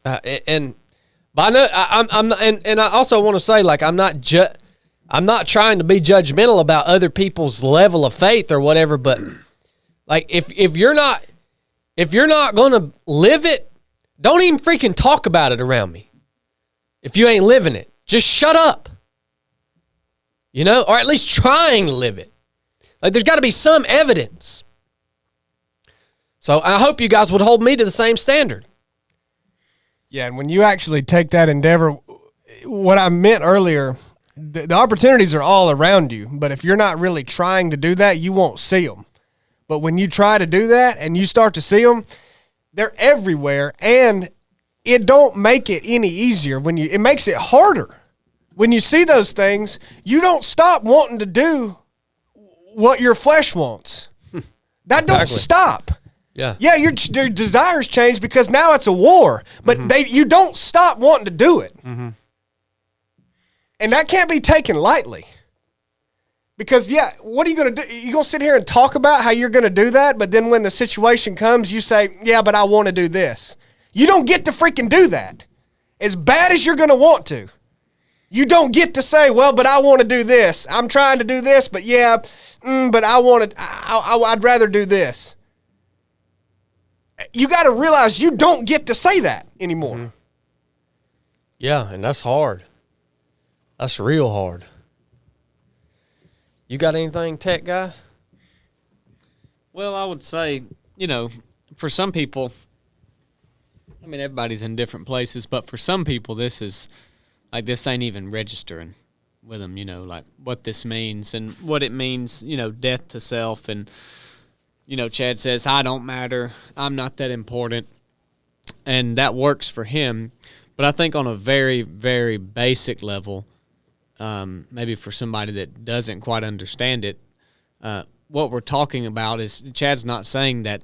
But I know and I also want to say, like, I'm not trying to be judgmental about other people's level of faith or whatever, but like if you're not going to live it, don't even freaking talk about it around me. If you ain't living it, just shut up. Or at least trying to live it. Like, there's got to be some evidence. So I hope you guys would hold me to the same standard. Yeah, and when you actually take that endeavor, what I meant earlier, the opportunities are all around you, but if you're not really trying to do that, you won't see them. But when you try to do that and you start to see them, they're everywhere, and it don't make it any easier. It makes it harder. When you see those things, you don't stop wanting to do what your flesh wants. That don't stop. Yeah. Yeah, your desires change because now it's a war, but you don't stop wanting to do it. Mm-hmm. And that can't be taken lightly. Because, what are you going to do? You're going to sit here and talk about how you're going to do that, but then when the situation comes, you say, yeah, but I want to do this. You don't get to freaking do that. As bad as you're going to want to. You don't get to say, well, but I want to do this. I'm trying to do this, but yeah, but I'd rather do this. You got to realize you don't get to say that anymore. Mm-hmm. Yeah, and that's hard. That's real hard. You got anything, tech guy? Well, I would say, for some people, I mean, everybody's in different places, but for some people, this ain't even registering with them, like what this means and what it means, death to self. And, Chad says, I don't matter. I'm not that important. And that works for him. But I think on a very, very basic level, maybe for somebody that doesn't quite understand it, what we're talking about is Chad's not saying that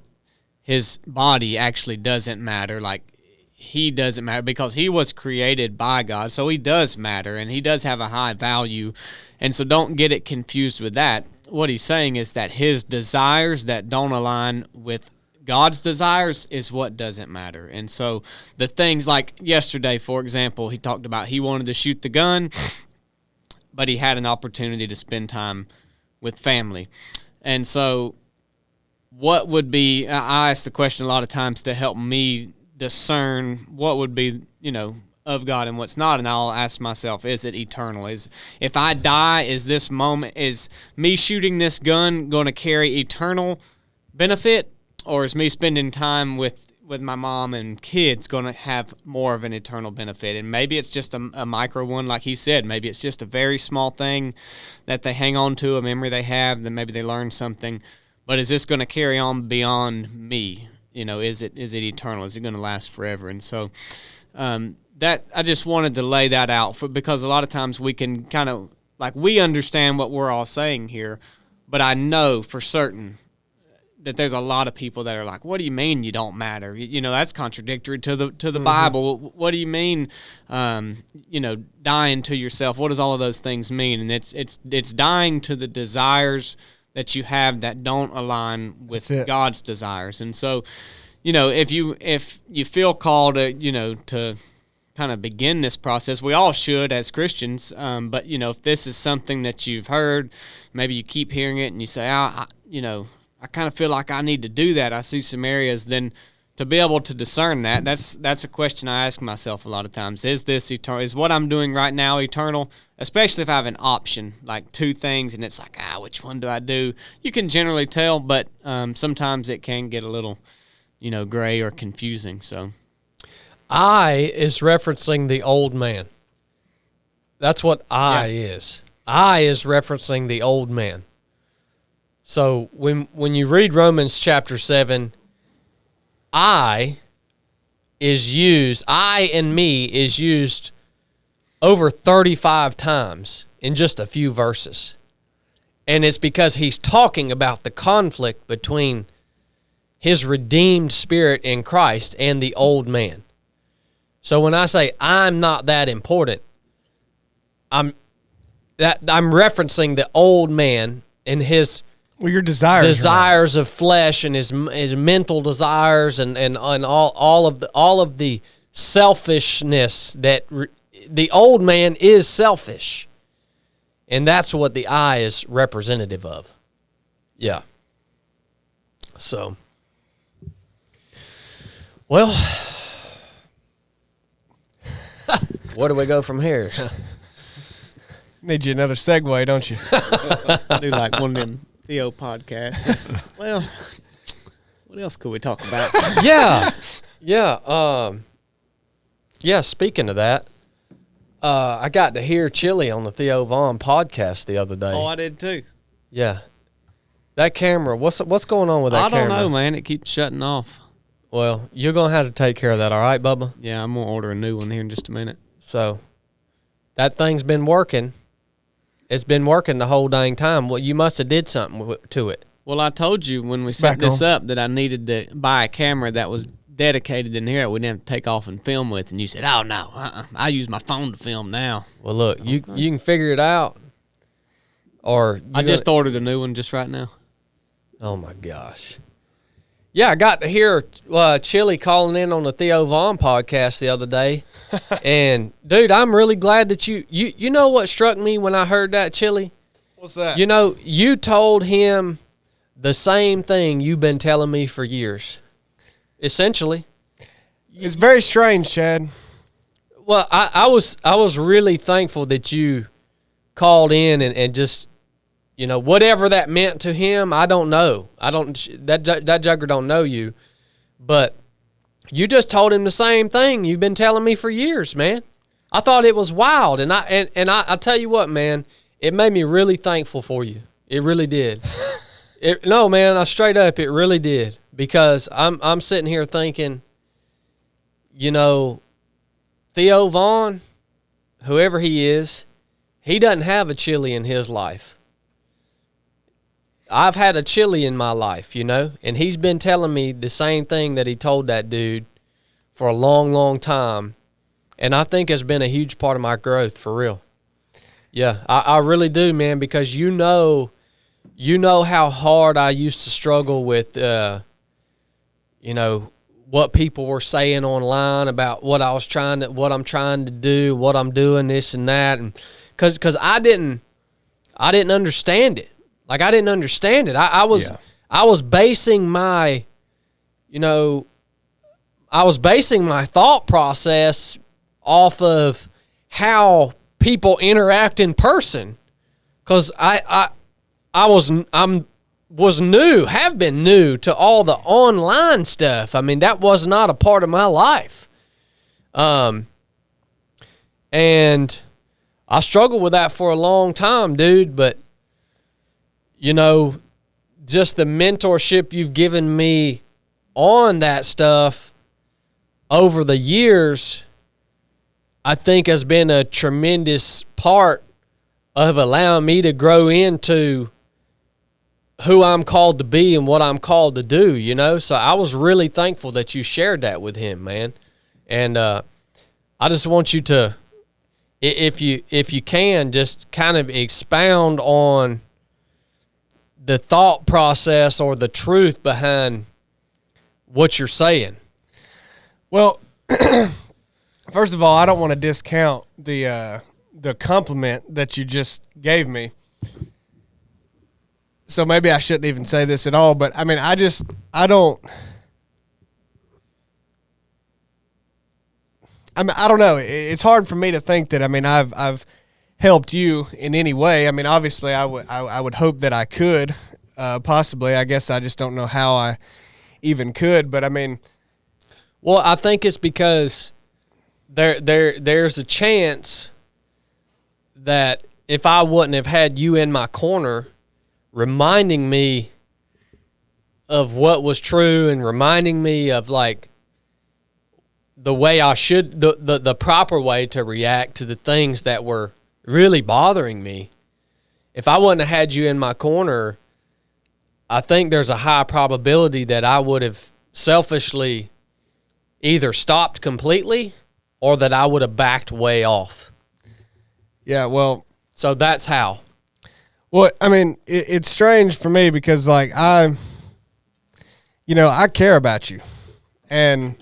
his body actually doesn't matter, like he doesn't matter, because he was created by God, so he does matter, and he does have a high value, and so don't get it confused with that. What he's saying is that his desires that don't align with God's desires is what doesn't matter. And so the things like yesterday, for example, he talked about he wanted to shoot the gun, but he had an opportunity to spend time with family. And so what would be, I ask the question a lot of times to help me discern what would be, of God and what's not. And I'll ask myself, is it eternal? If I die, is me shooting this gun going to carry eternal benefit? Or is me spending time with my mom and kids going to have more of an eternal benefit? And maybe it's just a micro one, like he said. Maybe it's just a very small thing that they hang on to, a memory they have, then maybe they learn something. But is this going to carry on beyond me? Is it eternal? Is it going to last forever? And so that I just wanted to lay that out because a lot of times we can kind of, like, we understand what we're all saying here, but I know for certain that there's a lot of people that are like, what do you mean you don't matter? That's contradictory to the mm-hmm. Bible. What do you mean, dying to yourself? What does all of those things mean? And it's dying to the desires that you have that don't align with God's desires. And so, if you feel called to kind of begin this process, we all should as Christians. But if this is something that you've heard, maybe you keep hearing it and you say, I kind of feel like I need to do that. I see some areas. Then to be able to discern that's a question I ask myself a lot of times. Is this eternal? Is what I'm doing right now eternal? Especially if I have an option, like two things, and it's like, which one do I do? You can generally tell, but sometimes it can get a little, gray or confusing. So, I is referencing the old man. That's what I is. I is referencing the old man. So when you read Romans chapter 7, I and me is used over 35 times in just a few verses. And it's because he's talking about the conflict between his redeemed spirit in Christ and the old man. So when I say I'm not that important, I'm referencing the old man and his your desires of flesh and his mental desires and all of the selfishness that the old man is selfish, and that's what the I is representative of. Yeah. So, well, where do we go from here? Need you another segue, don't you? I do like one of them Theo podcasts. Well, what else could we talk about? Yeah. Speaking of that, I got to hear Chili on the Theo Vaughn podcast the other day. Oh, I did too. Yeah. That camera, what's going on with that camera? I don't know, man. It keeps shutting off. Well, you're going to have to take care of that, all right, Bubba? Yeah, I'm going to order a new one here in just a minute. So, that thing's been working. It's been working the whole dang time. Well, you must have did something to it. Well, I told you when we set this up that I needed to buy a camera that was dedicated in here. We didn't have to take off and film with. And you said, oh, no, I use my phone to film now. Well, look, you can figure it out. Or I just ordered a new one just right now. Oh, my gosh. Yeah, I got to hear Chili calling in on the Theo Vaughn podcast the other day. And, dude, I'm really glad that you know what struck me when I heard that, Chili? What's that? You know, you told him the same thing you've been telling me for years, essentially. It's very strange, Chad. Well, I was really thankful that you called in and just, you know, whatever that meant to him, I don't know. That jugger don't know you, but you just told him the same thing you've been telling me for years, man. I thought it was wild, and I tell you what, man, it made me really thankful for you. It really did. No, man, I straight up, it really did, because I'm sitting here thinking, you know, Theo Vaughn, whoever he is, he doesn't have a Chili in his life. I've had a Chili in my life, you know, and he's been telling me the same thing that he told that dude for a long, long time, and I think it's been a huge part of my growth, for real. Yeah, I really do, man, because you know how hard I used to struggle with, you know, what people were saying online about what I'm trying to do, what I'm doing, this and that, and because I didn't understand it. Like, I didn't understand it. I was basing my, you know, thought process off of how people interact in person, because I have been new to all the online stuff. I mean, that was not a part of my life. And I struggled with that for a long time, dude, but, you know, just the mentorship you've given me on that stuff over the years, I think has been a tremendous part of allowing me to grow into who I'm called to be and what I'm called to do, you know? So I was really thankful that you shared that with him, man. And I just want you to, if you can, just kind of expound on the thought process or the truth behind what you're saying. Well, first of all, I don't want to discount the compliment that you just gave me. So maybe I shouldn't even say this at all, but I mean, I don't know. It's hard for me to think that, I mean, I've helped you in any way. I mean, obviously I would hope that I could, possibly. I guess I just don't know how I even could, but I mean. Well, I think it's because there's a chance that if I wouldn't have had you in my corner reminding me of what was true and reminding me of, like, the way I should, the proper way to react to the things that were really bothering me. If I wouldn't have had you in my corner, I think there's a high probability that I would have selfishly either stopped completely or that I would have backed way off. Yeah, well. So that's how. Well, I mean, it's strange for me because, like, I care about you. And,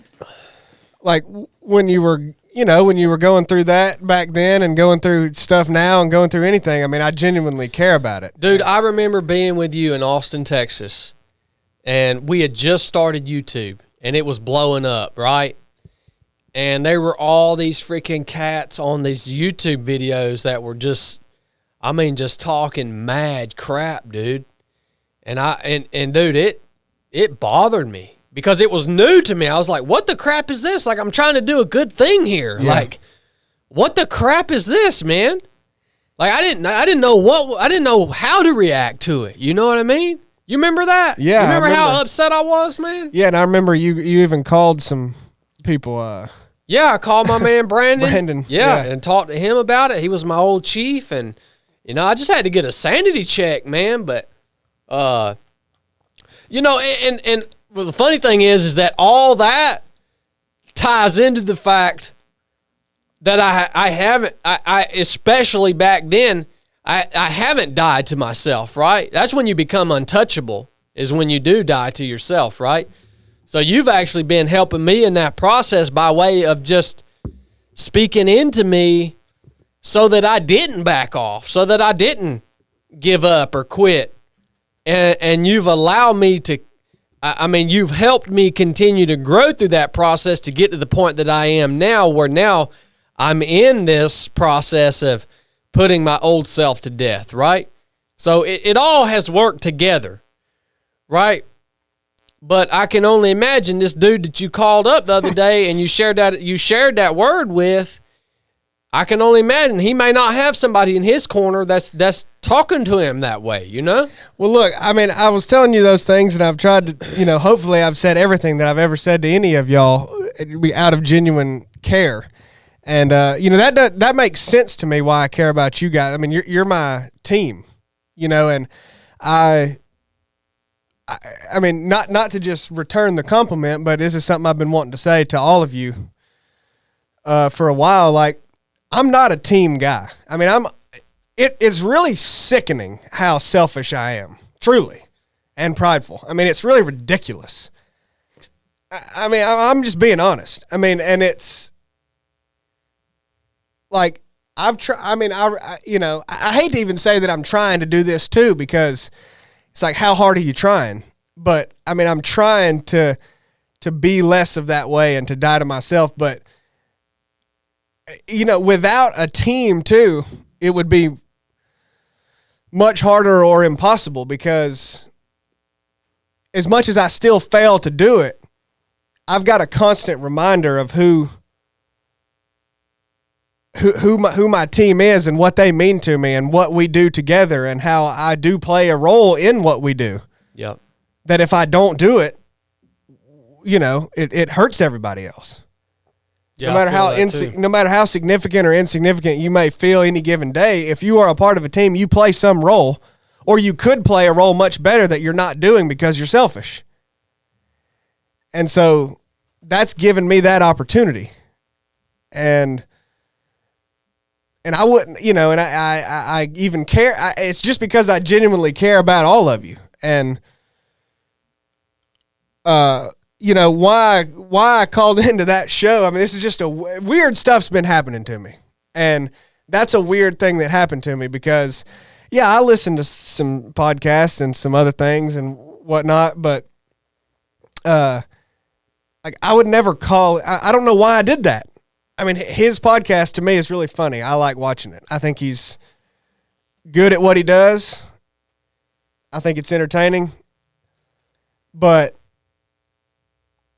like, when you were going through that back then and going through stuff now and going through anything, I mean, I genuinely care about it. Dude, I remember being with you in Austin, Texas, and we had just started YouTube, and it was blowing up, right? And there were all these freaking cats on these YouTube videos that were just talking mad crap, dude. And dude, it bothered me because it was new to me. I was like, what the crap is this? Like, I'm trying to do a good thing here. Yeah. Like, what the crap is this, man? Like, I didn't know how to react to it. You know what I mean? You remember that? Yeah. You remember how upset I was, man? Yeah, and I remember you even called some people. Yeah, I called my man Brandon. Brandon. Yeah, and talked to him about it. He was my old chief, and, you know, I just had to get a sanity check, man. But, you know, and well, the funny thing is that all that ties into the fact that I haven't, especially back then, I haven't died to myself, right? That's when you become untouchable, is when you do die to yourself, right? So you've actually been helping me in that process by way of just speaking into me so that I didn't back off, so that I didn't give up or quit. And you've allowed me to, you've helped me continue to grow through that process to get to the point that I am now, where now I'm in this process of putting my old self to death, right? So it all has worked together, right? But I can only imagine this dude that you called up the other day and you shared that word with. I can only imagine he may not have somebody in his corner that's talking to him that way, you know? Well, look, I mean, I was telling you those things, and I've tried to, hopefully I've said everything that I've ever said to any of y'all out of genuine care. And, that makes sense to me why I care about you guys. I mean, you're my team, and I mean, not to just return the compliment, but this is something I've been wanting to say to all of you for a while. Like, I'm not a team guy. I mean, it's really sickening how selfish I am, truly, and prideful. I mean, it's really ridiculous. I mean, I'm just being honest. I mean, and it's like I've tried. I mean, I hate to even say that I'm trying to do this too, because it's like, how hard are you trying? But I mean, I'm trying to be less of that way and to die to myself. But without a team too, it would be much harder or impossible, because as much as I still fail to do it, I've got a constant reminder of who my team is and what they mean to me and what we do together and how I do play a role in what we do. Yep. That if I don't do it, it hurts everybody else. Yeah, no matter how significant or insignificant you may feel any given day, if you are a part of a team, you play some role, or you could play a role much better that you're not doing because you're selfish. And so that's given me that opportunity. And I wouldn't, and I even care. It's just because I genuinely care about all of you. And, why I called into that show. I mean, this is just weird stuff's been happening to me. And that's a weird thing that happened to me because, yeah, I listen to some podcasts and some other things and whatnot, but I would never call. I don't know why I did that. I mean, his podcast to me is really funny. I like watching it. I think he's good at what he does. I think it's entertaining. But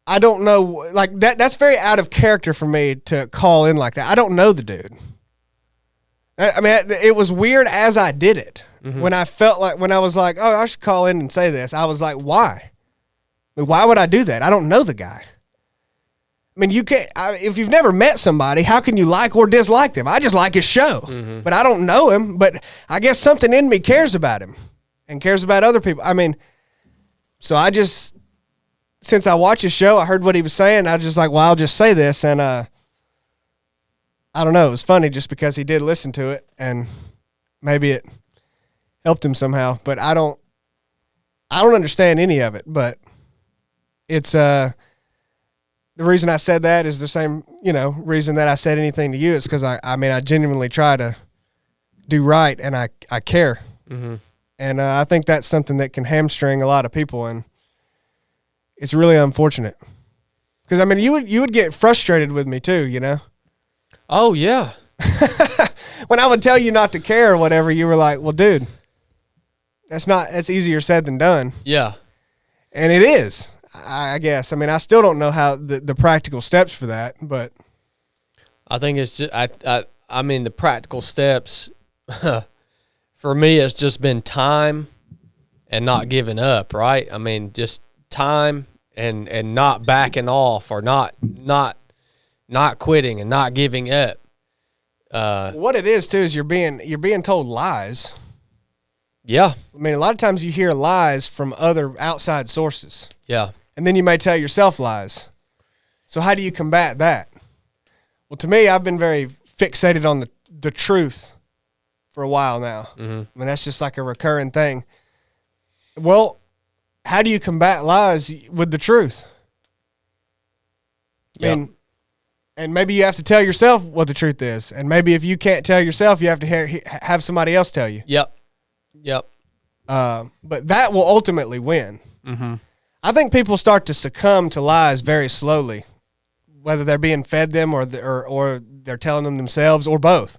I don't know, like that's very out of character for me to call in like that. I don't know the dude. I mean, it was weird as I did it. Mm-hmm. When I was like, oh, I should call in and say this, I was like, why? I mean, why would I do that? I don't know the guy. I mean, you can't. If you've never met somebody, how can you like or dislike them? I just like his show, but I don't know him. But I guess something in me cares about him and cares about other people. I mean, so since I watched his show, I heard what he was saying. I was just like, well, I'll just say this, and I don't know. It was funny just because he did listen to it, and maybe it helped him somehow. But I don't understand any of it. But it's the reason I said that is the same, reason that I said anything to you. It's because I genuinely try to do right, and I care. Mm-hmm. And I think that's something that can hamstring a lot of people, and it's really unfortunate. Because, I mean, you would get frustrated with me too, Oh, yeah. When I would tell you not to care or whatever, you were like, well, dude, that's easier said than done. Yeah. And it is. I guess. I mean, I still don't know how the practical steps for that, but I think it's just I mean the practical steps for me it's just been time and not giving up, right? I mean, just time and not backing off or not quitting and not giving up. What it is too is you're being told lies. Yeah. I mean, a lot of times you hear lies from other outside sources. Yeah. And then you may tell yourself lies. So how do you combat that? Well, to me, I've been very fixated on the truth for a while now. Mm-hmm. I mean, that's just like a recurring thing. Well, how do you combat lies with the truth? Yep. And maybe you have to tell yourself what the truth is. And maybe if you can't tell yourself, you have to have somebody else tell you. Yep. But that will ultimately win. Mm-hmm. I think people start to succumb to lies very slowly, whether they're being fed them or they're telling them themselves or both.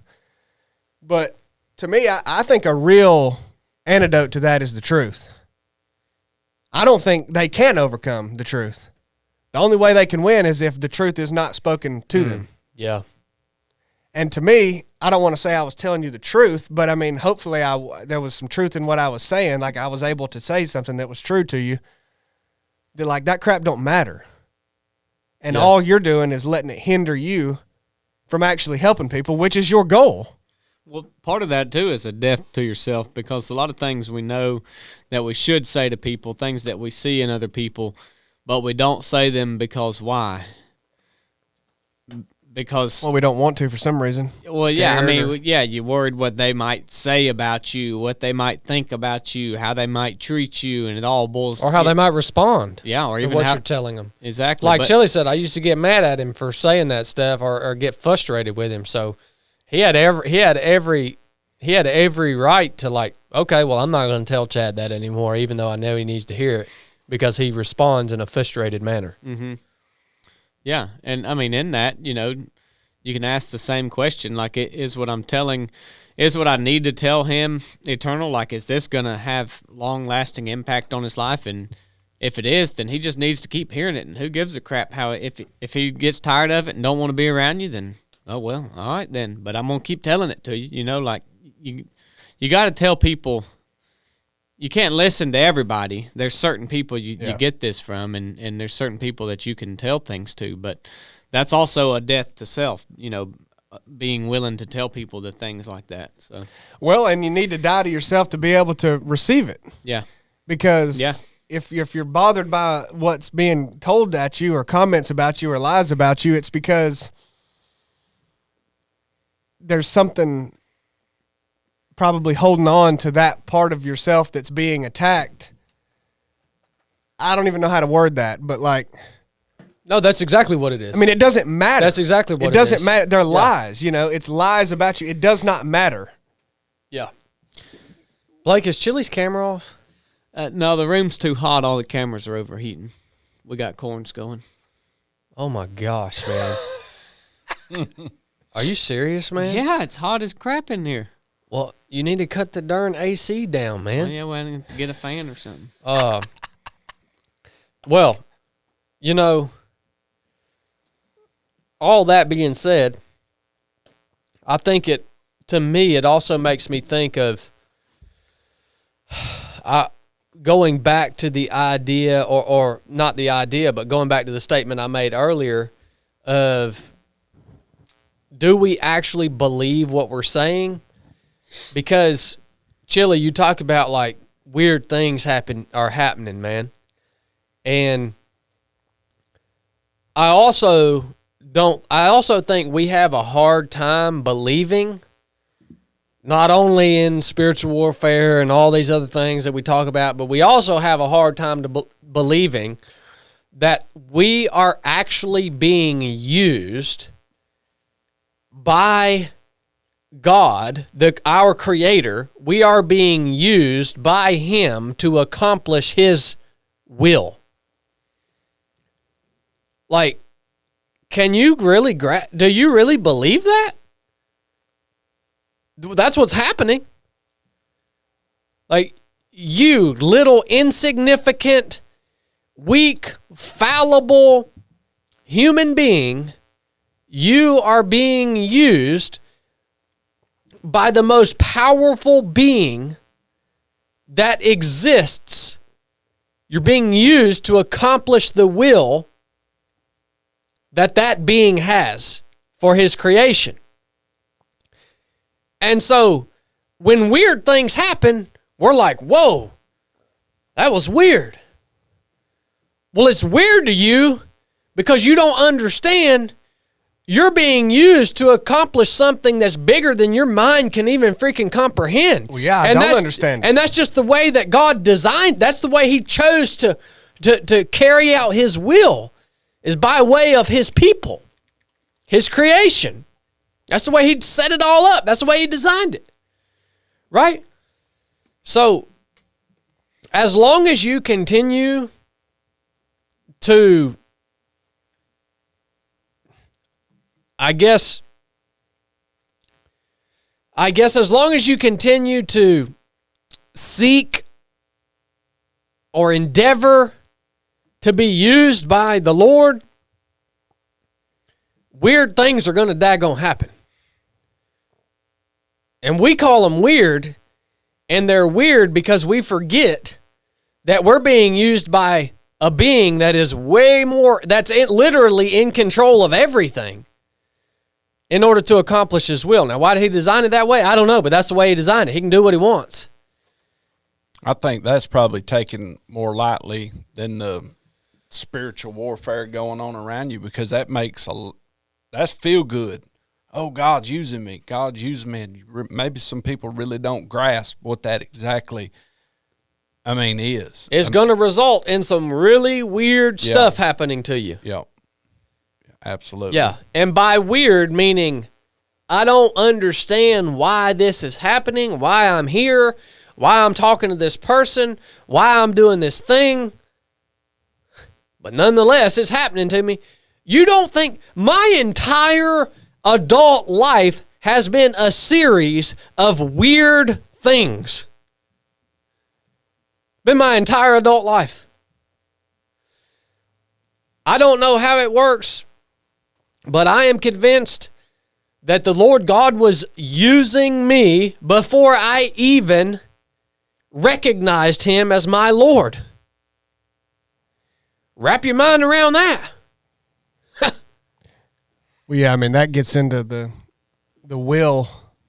But to me, I think a real antidote to that is the truth. I don't think they can overcome the truth. The only way they can win is if the truth is not spoken to them. Yeah. And to me, I don't want to say I was telling you the truth, but I mean, hopefully there was some truth in what I was saying. Like I was able to say something that was true to you. That like that crap don't matter. And all you're doing is letting it hinder you from actually helping people, which is your goal. Well, part of that, too, is a death to yourself, because a lot of things we know that we should say to people, things that we see in other people, but we don't say them because why? Because... Well, we don't want to for some reason. Well, yeah, I mean, you're worried what they might say about you, what they might think about you, how they might treat you, and it all boils... Or how they might respond. Yeah, or to even what how, you're telling them. Exactly. Like Chili said, I used to get mad at him for saying that stuff or get frustrated with him, so... He had every right to like, okay, well, I'm not going to tell Chad that anymore, even though I know he needs to hear it, because he responds in a frustrated manner. Mm-hmm. Yeah, and I mean, in that, you can ask the same question, like, is what I need to tell him eternal? Like, is this going to have long-lasting impact on his life? And if it is, then he just needs to keep hearing it. And who gives a crap how if he gets tired of it and don't want to be around you, then oh well, all right then. But I'm gonna keep telling it to you. Like you got to tell people. You can't listen to everybody. There's certain people you get this from, and there's certain people that you can tell things to. But that's also a death to self. Being willing to tell people the things like that. So well, and you need to die to yourself to be able to receive it. Yeah, because if you're bothered by what's being told at you or comments about you or lies about you, it's because there's something probably holding on to that part of yourself that's being attacked. I don't even know how to word that, but like... No, that's exactly what it is. I mean, it doesn't matter. That's exactly what it is. It doesn't matter. They're lies, It's lies about you. It does not matter. Yeah. Blake, is Chili's camera off? No, the room's too hot. All the cameras are overheating. We got corns going. Oh, my gosh, man. Are you serious, man? Yeah, it's hot as crap in here. Well, you need to cut the darn AC down, man. Oh, yeah, we need to get a fan or something. Well, all that being said, I think to me, it also makes me think of going back to the idea, or not the idea, but going back to the statement I made earlier of, do we actually believe what we're saying? Because, Chili, you talk about like weird things are happening, man. And I also think we have a hard time believing, not only in spiritual warfare and all these other things that we talk about, but we also have a hard time to believing that we are actually being used by God, our Creator. We are being used by Him to accomplish His will. Like, can you really do you really believe that? That's what's happening. Like, you little insignificant, weak, fallible human being, you are being used by the most powerful being that exists. You're being used to accomplish the will that being has for his creation. And so when weird things happen, we're like, whoa, that was weird. Well, it's weird to you because you don't understand you're being used to accomplish something that's bigger than your mind can even freaking comprehend. Well, yeah, I don't understand it. And that's just the way that God designed. That's the way he chose to carry out his will, is by way of his people, his creation. That's the way he set it all up. That's the way he designed it. Right? So, as long as you continue to, I guess as long as you continue to seek or endeavor to be used by the Lord, weird things are going to daggone happen. And we call them weird, and they're weird because we forget that we're being used by a being that is way more, that's literally in control of everything in order to accomplish his will. Now, why did he design it that way? I don't know, but that's the way he designed it. He can do what he wants. I think that's probably taken more lightly than the spiritual warfare going on around you, because that's feel good. Oh, God's using me. God's using me. And maybe some people really don't grasp what that exactly, is. It's going to result in some really weird stuff happening to you. Yeah. Absolutely. Yeah. And by weird, meaning I don't understand why this is happening, why I'm here, why I'm talking to this person, why I'm doing this thing. But nonetheless, it's happening to me. You don't think my entire adult life has been a series of weird things? Been my entire adult life. I don't know how it works, but I am convinced that the Lord God was using me before I even recognized him as my Lord. Wrap your mind around that. Well, yeah, that gets into the will,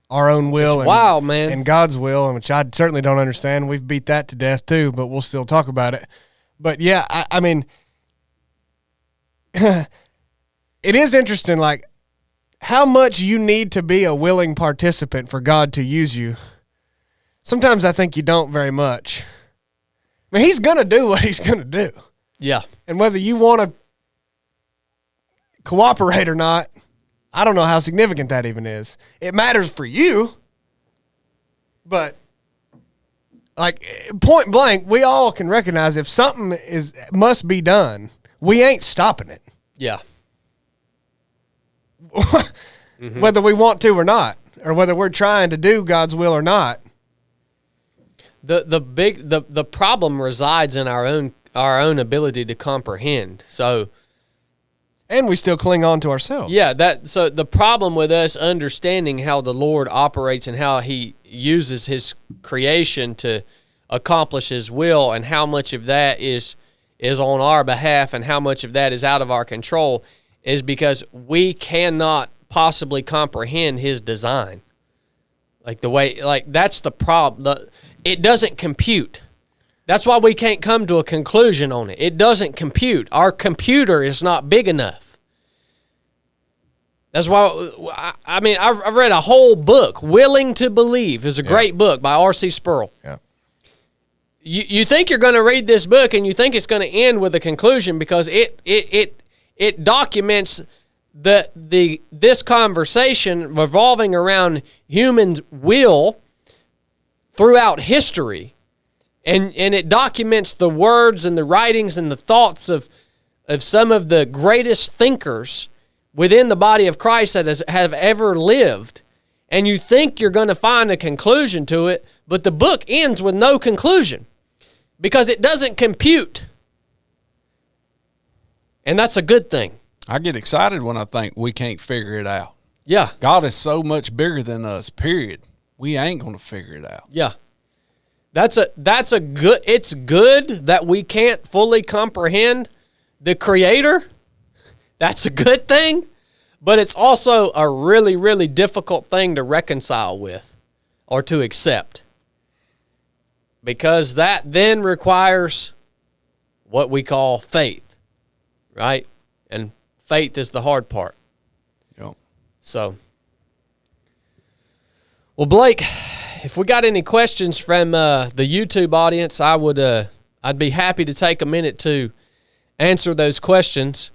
our own will. It's wild, man. And God's will, which I certainly don't understand. We've beat that to death too, but we'll still talk about it. But yeah, it is interesting, like, how much you need to be a willing participant for God to use you. Sometimes I think you don't very much. He's going to do what he's going to do. Yeah. And whether you want to cooperate or not, I don't know how significant that even is. It matters for you, but like point blank, we all can recognize if something must be done, we ain't stopping it. Yeah. Whether we want to or not, or whether we're trying to do God's will or not. The problem resides in our own ability to comprehend. So, and we still cling on to ourselves. Yeah, so the problem with us understanding how the Lord operates and how he uses his creation to accomplish his will, and how much of that is on our behalf and how much of that is out of our control, is because we cannot possibly comprehend his design. That's the problem. It doesn't compute. That's why we can't come to a conclusion on it. It doesn't compute. Our computer is not big enough. That's why, I've read a whole book, Willing to Believe. It's a great book by R.C. Sproul. Yeah. You think you're going to read this book and you think it's going to end with a conclusion, because it documents this conversation revolving around human will throughout history. And it documents the words and the writings and the thoughts of some of the greatest thinkers within the body of Christ that have ever lived. And you think you're going to find a conclusion to it, but the book ends with no conclusion because it doesn't compute. And that's a good thing. I get excited when I think we can't figure it out. Yeah. God is so much bigger than us, period. We ain't going to figure it out. Yeah. It's good that we can't fully comprehend the Creator. That's a good thing, but it's also a really, really difficult thing to reconcile with or to accept, because that then requires what we call faith, right? And faith is the hard part. So, well, Blake, if we got any questions from the YouTube audience, I'd be happy to take a minute to answer those questions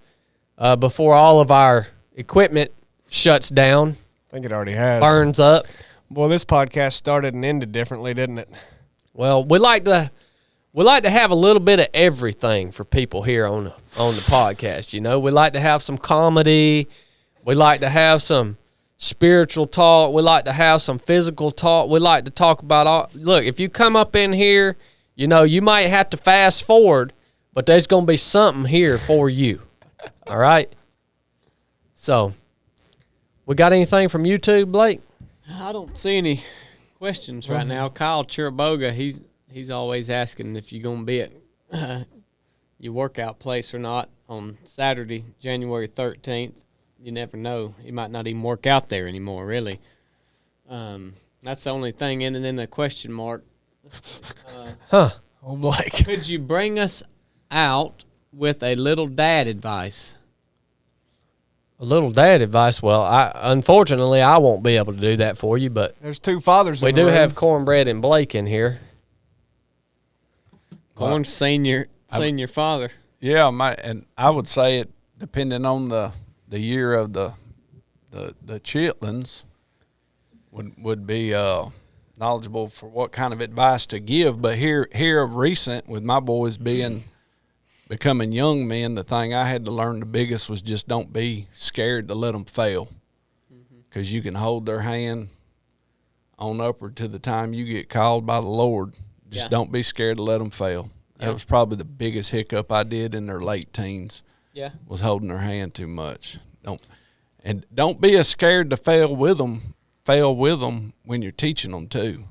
before all of our equipment shuts down, I think it already has. burns up. Well, this podcast started and ended differently, didn't it? Well, we like to have a little bit of everything for people here on the podcast. You know, we like to have some comedy. We like to have some spiritual talk. We like to have some physical talk. We like to talk about all. Look, if you come up in here, you know, you might have to fast forward, but there's going to be something here for you. All right? So, we got anything from YouTube, Blake? I don't see any questions right now. Kyle Chiraboga, he's always asking if you're going to be at your workout place or not on Saturday, January 13th. You never know. He might not even work out there anymore, really. That's the only thing. And then the question mark. Oh, Blake. Could you bring us out with a little dad advice? A little dad advice. Well, unfortunately, I won't be able to do that for you, but There's two fathers we in the do room. have Cornbread and Blake in here. Corn senior father. Yeah, and I would say it depending on the year of the chitlins would be knowledgeable for what kind of advice to give. But here of recent, with my boys becoming young men, the thing I had to learn the biggest was just don't be scared to let them fail, because you can hold their hand on upward to the time you get called by the Lord. Just don't be scared to let them fail. That was probably the biggest hiccup I did in their late teens. Yeah. Was holding their hand too much. Don't be as scared to fail with them. Fail with them when you're teaching them too.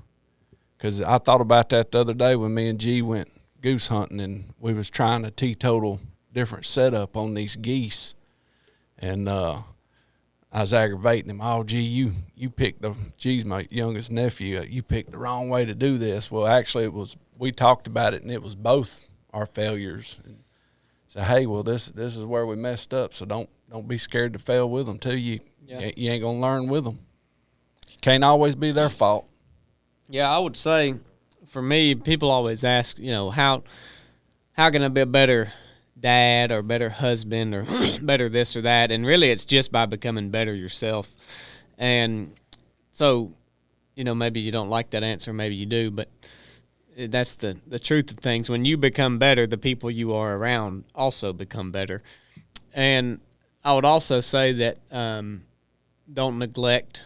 Because I thought about that the other day when me and G went goose hunting, and we was trying a teetotal different setup on these geese, and I was aggravating him. Oh, G, you picked G's my youngest nephew. You picked the wrong way to do this. Well, actually, we talked about it, and it was both our failures. And so, hey, well, this is where we messed up. So don't be scared to fail with them too. You ain't gonna learn with them. Can't always be their fault. Yeah, I would say, for me, people always ask, you know, how can I be a better dad or better husband or better this or that? And really, it's just by becoming better yourself. And so, you know, maybe you don't like that answer, maybe you do, but that's the truth of things. When you become better, the people you are around also become better. And I would also say that don't neglect.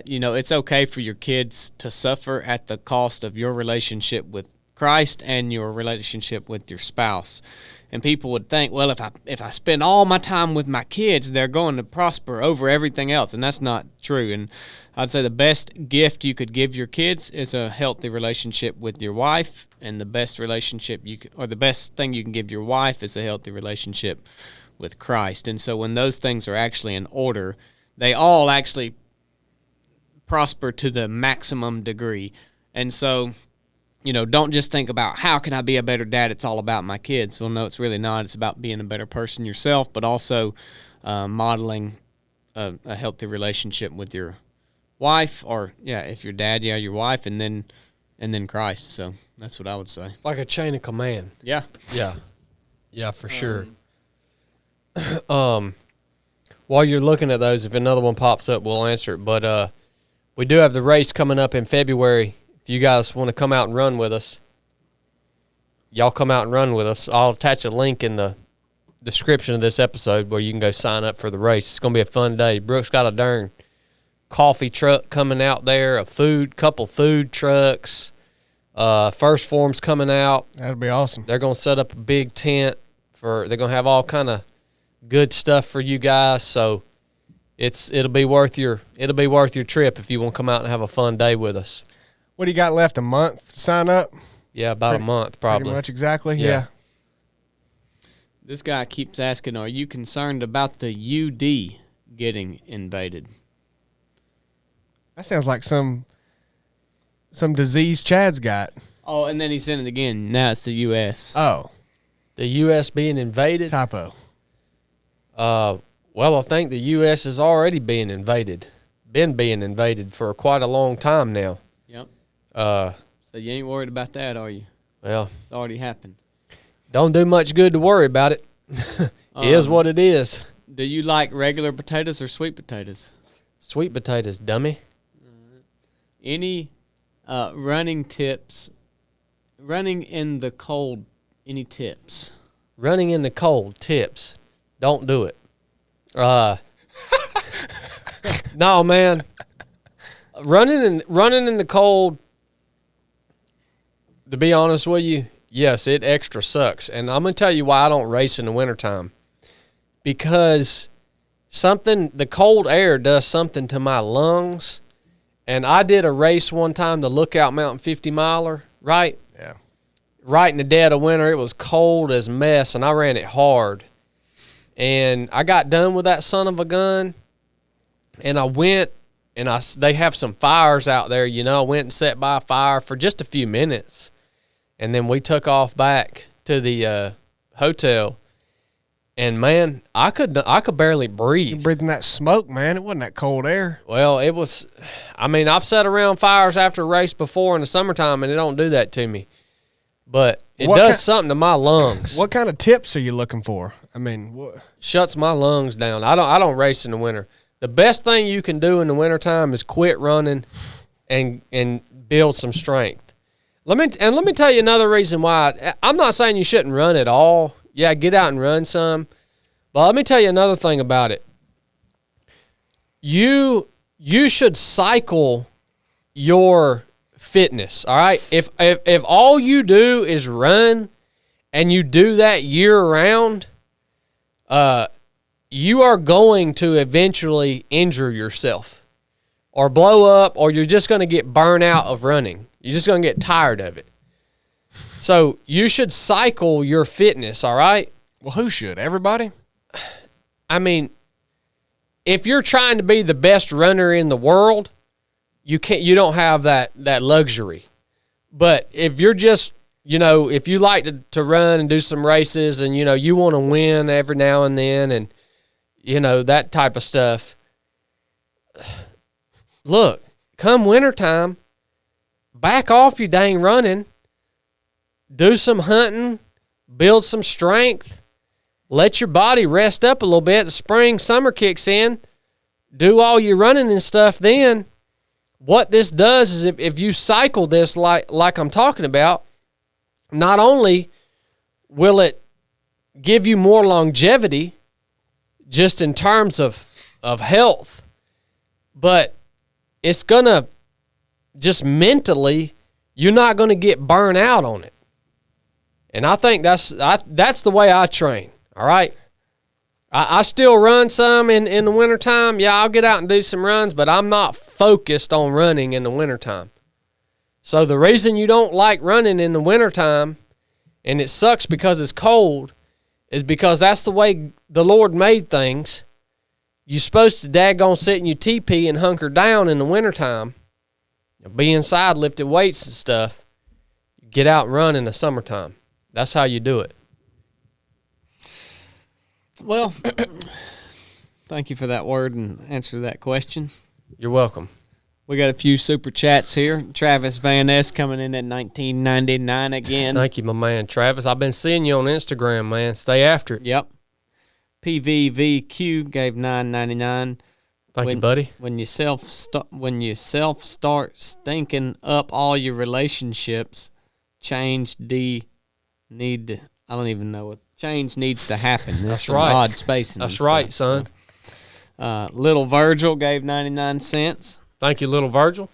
You know, it's okay for your kids to suffer at the cost of your relationship with Christ and your relationship with your spouse. And people would think, well, if I spend all my time with my kids, they're going to prosper over everything else. And that's not true. And I'd say the best gift you could give your kids is a healthy relationship with your wife. And the best relationship the best thing you can give your wife is a healthy relationship with Christ. And so when those things are actually in order, they all actually prosper to the maximum degree. And so, you know, don't just think about how can I be a better dad, it's all about my kids. Well, no, it's really not. It's about being a better person yourself, but also modeling a healthy relationship with your wife, or if you're dad, your wife, and then Christ. So that's what I would say. It's like a chain of command. Yeah. Yeah, for sure. While you're looking at those, if another one pops up, we'll answer it. But we do have the race coming up in February. If you guys want to come out and run with us, y'all come out and run with us. I'll attach a link in the description of this episode where you can go sign up for the race. It's going to be a fun day. Brooks got a darn coffee truck coming out there, couple food trucks. First Form's coming out. That'd be awesome. They're going to set up a big tent they're going to have all kind of good stuff for you guys. So it'll be worth your trip if you want to come out and have a fun day with us. What do you got left? A month to sign up? Yeah, about a month probably. Pretty much exactly. Yeah. Yeah. This guy keeps asking, are you concerned about the UD getting invaded? That sounds like some disease Chad's got. Oh, and then he sent it again. Now it's the U.S. Oh, The U.S. being invaded? typo. Well, Well, I think the U.S. is already being invaded. Been being invaded for quite a long time now. Yep. So you ain't worried about that, are you? Well, it's already happened. Don't do much good to worry about it. It is what it is. Do you like regular potatoes or sweet potatoes? Sweet potatoes, dummy. Any running tips? Running in the cold, any tips? Running in the cold, tips. Don't do it. No, man. Running in the cold, to be honest with you, yes, it extra sucks. And I'm going to tell you why I don't race in the wintertime. Because the cold air does something to my lungs. And I did a race one time, the Lookout Mountain 50 miler, right? Yeah. Right in the dead of winter. It was cold as mess, and I ran it hard. And I got done with that son of a gun, and I went, and they have some fires out there, you know. I went and sat by a fire for just a few minutes. And then we took off back to the hotel. And, man, I could barely breathe. You're breathing that smoke, man. It wasn't that cold air. Well, it was – I mean, I've sat around fires after a race before in the summertime, and it don't do that to me. But it does something to my lungs. What kind of tips are you looking for? I mean, what? Shuts my lungs down. I don't race in the winter. The best thing you can do in the wintertime is quit running and build some strength. Let me tell you another reason why. I'm not saying you shouldn't run at all. Yeah, get out and run some. But let me tell you another thing about it. You should cycle your fitness, all right? If all you do is run and you do that year round, you are going to eventually injure yourself or blow up, or you're just going to get burnt out of running. You're just going to get tired of it. So you should cycle your fitness, all right? Well, who should? Everybody? I mean, if you're trying to be the best runner in the world, you don't have that luxury. But if you're just, you know, if you like to run and do some races and, you know, you want to win every now and then and, you know, that type of stuff, look, come wintertime, back off your dang running, do some hunting, build some strength, let your body rest up a little bit. The spring, summer kicks in, do all your running and stuff then. What this does is if you cycle this like I'm talking about, not only will it give you more longevity just in terms of health, but it's going to just mentally, you're not going to get burnt out on it. And I think that's the way I train, all right? I still run some in the wintertime. Yeah, I'll get out and do some runs, but I'm not focused on running in the wintertime. So the reason you don't like running in the wintertime, and it sucks because it's cold, is because that's the way the Lord made things. You're supposed to daggone sit in your teepee and hunker down in the wintertime, be inside, lifting weights and stuff. Get out and run in the summertime. That's how you do it. Well, thank you for that word and answer to that question. You're welcome. We got a few super chats here. Travis Van Ness coming in at $19.99 again. Thank you, my man, Travis. I've been seeing you on Instagram, man. Stay after it. Yep. PVVQ gave $9.99. Thank you, buddy. When you self start stinking up all your relationships, change needs to happen. That's right. Odd spacing. That's right, son. So, Little Virgil gave 99 cents. Thank you, Little Virgil.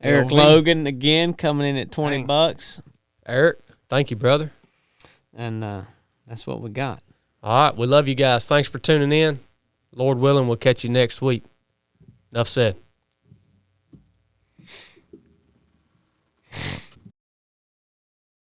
Eric Logan again coming in at $20. Eric, thank you, brother. And that's what we got. All right, we love you guys. Thanks for tuning in. Lord willing, we'll catch you next week. Enough said.